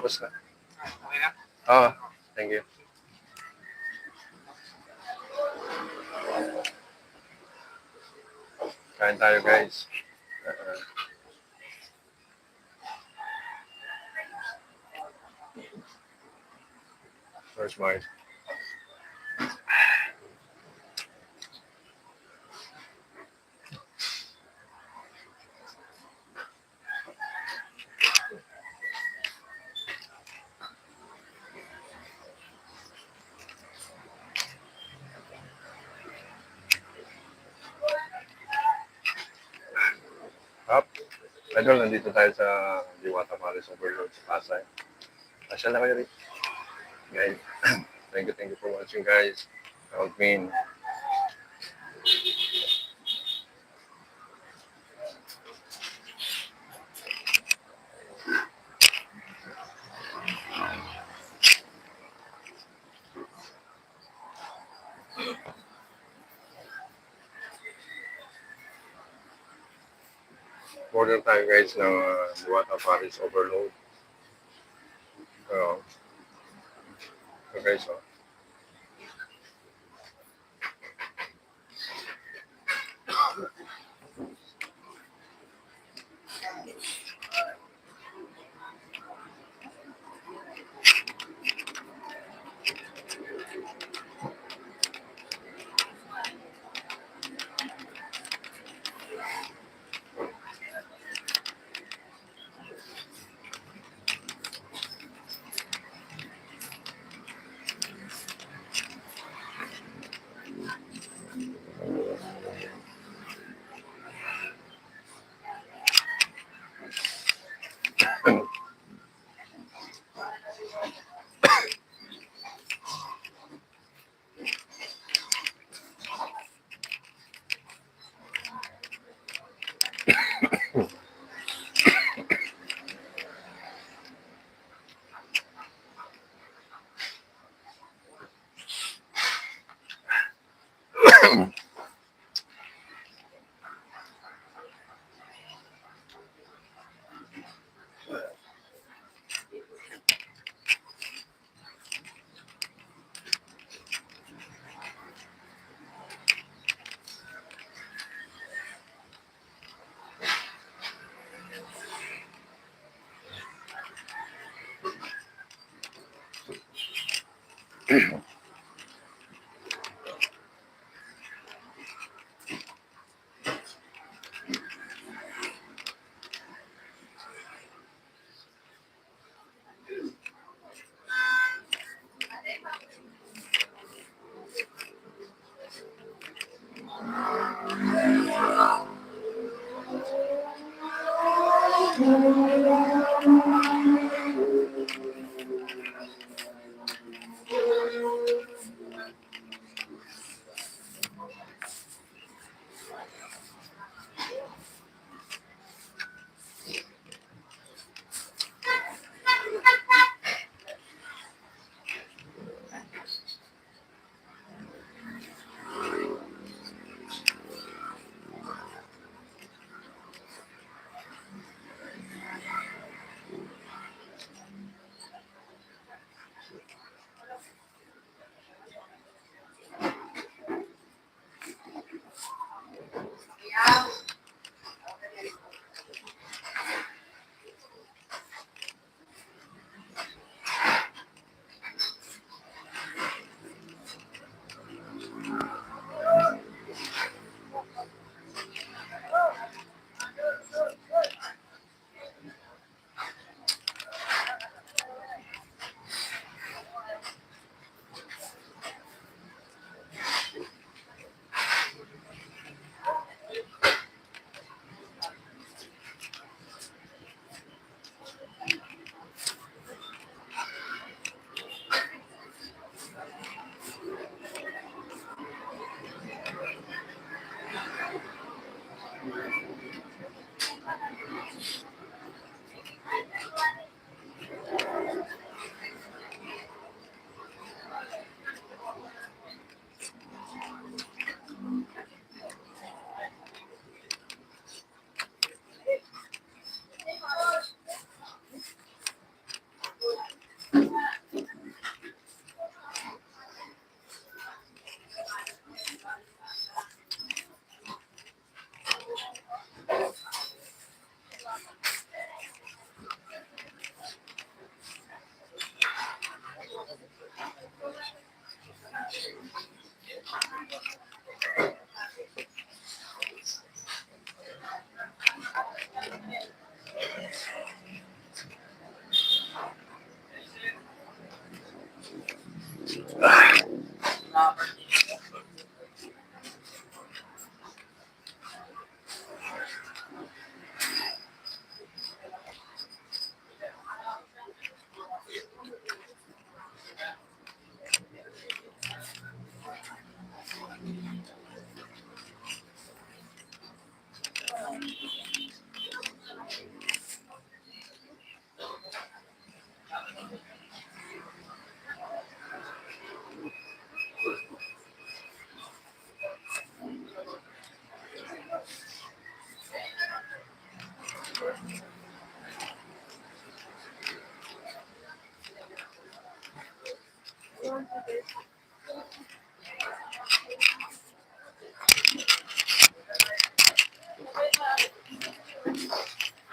tapos na.
Okay na?
Oo, thank you. Kain tayo guys. Where's mine? Up. Idol, nandito tayo sa Diwata Palace Overload sa Pasay. Asya na kayo rin. Guys, thank you for watching guys. Help me. Order tayo guys ng Diwata Paris Overload. So guys,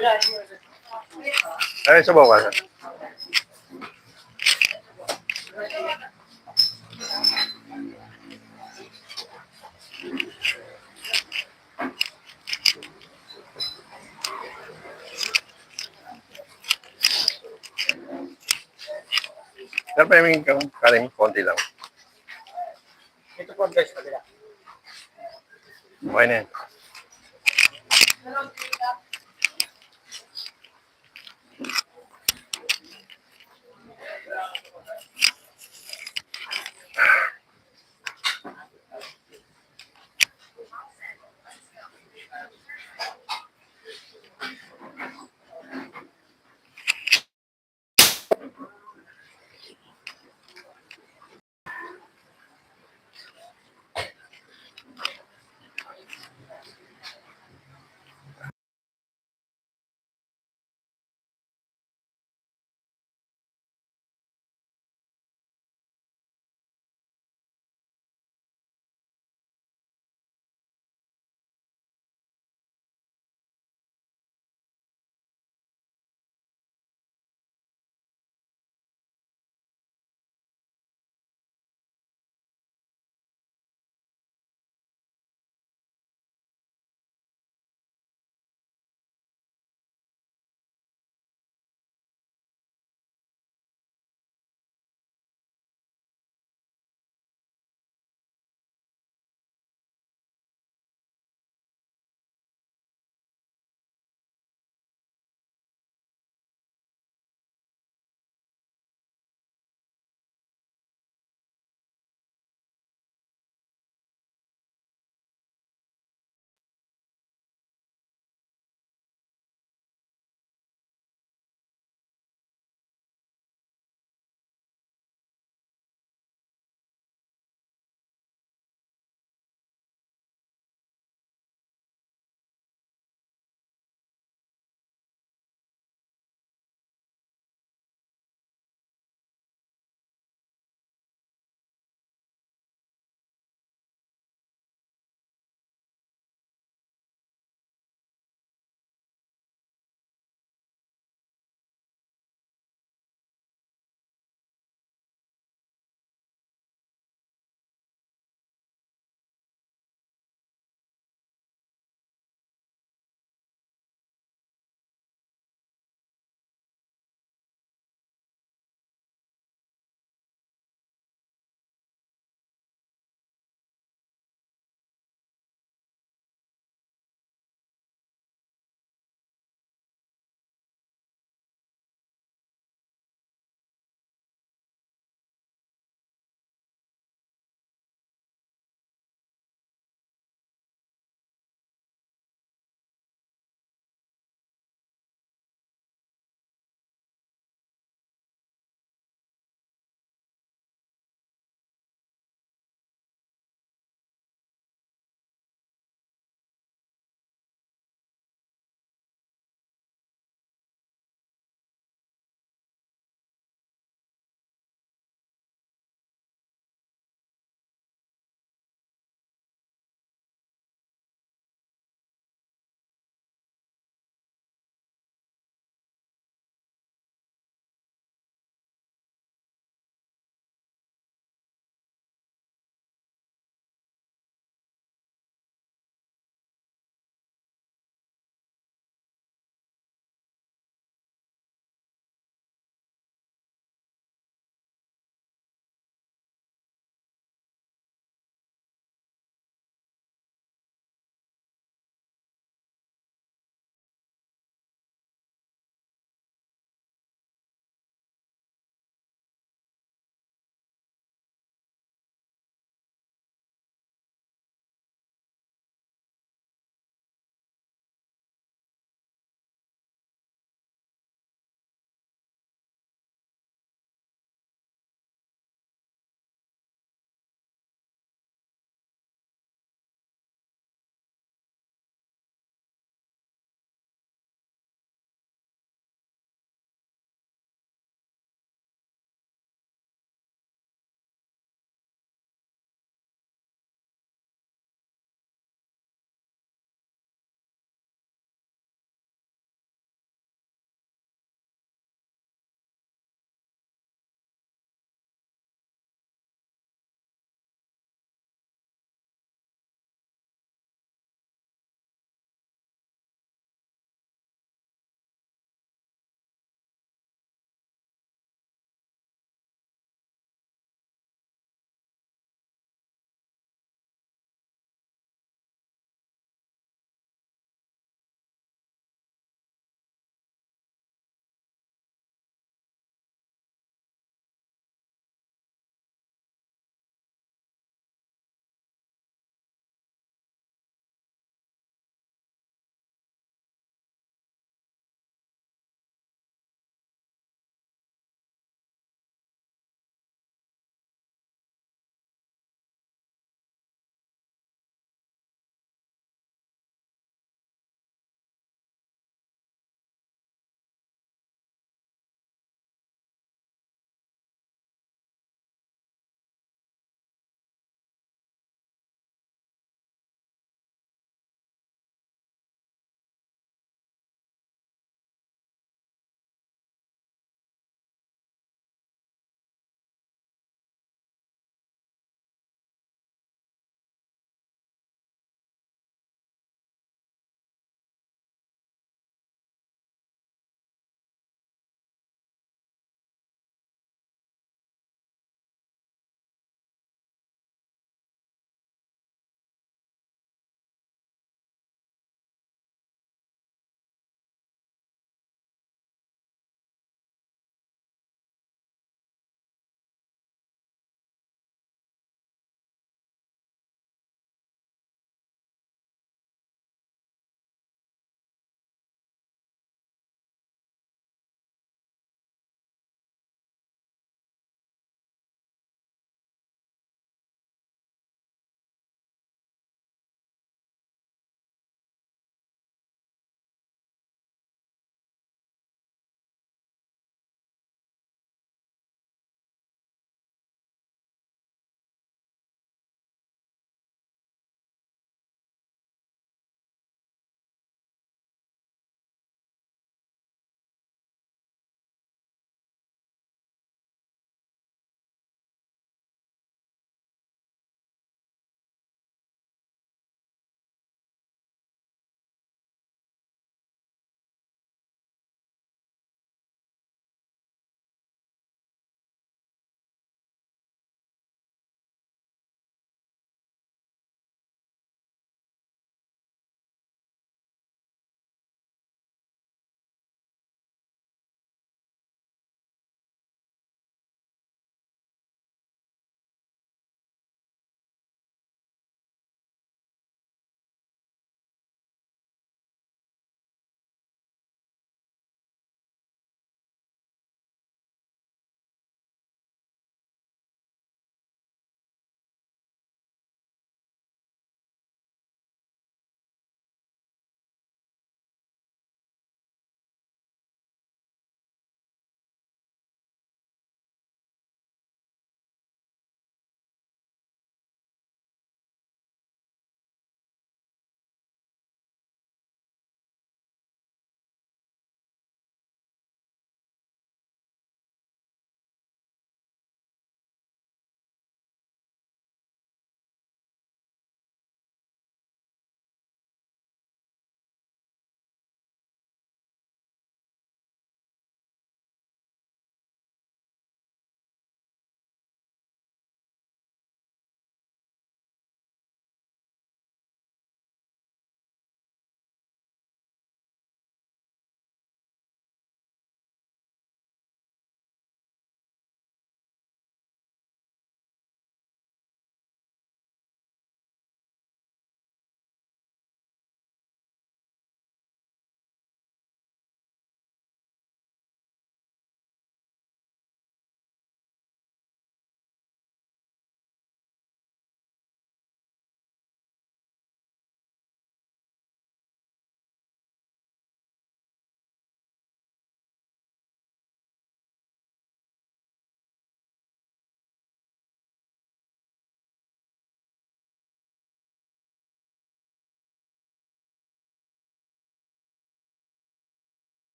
Ay, sa bawasan. Pero pa yung kanin, konti lang.
Ito po guys, kabila.
Okay na yan.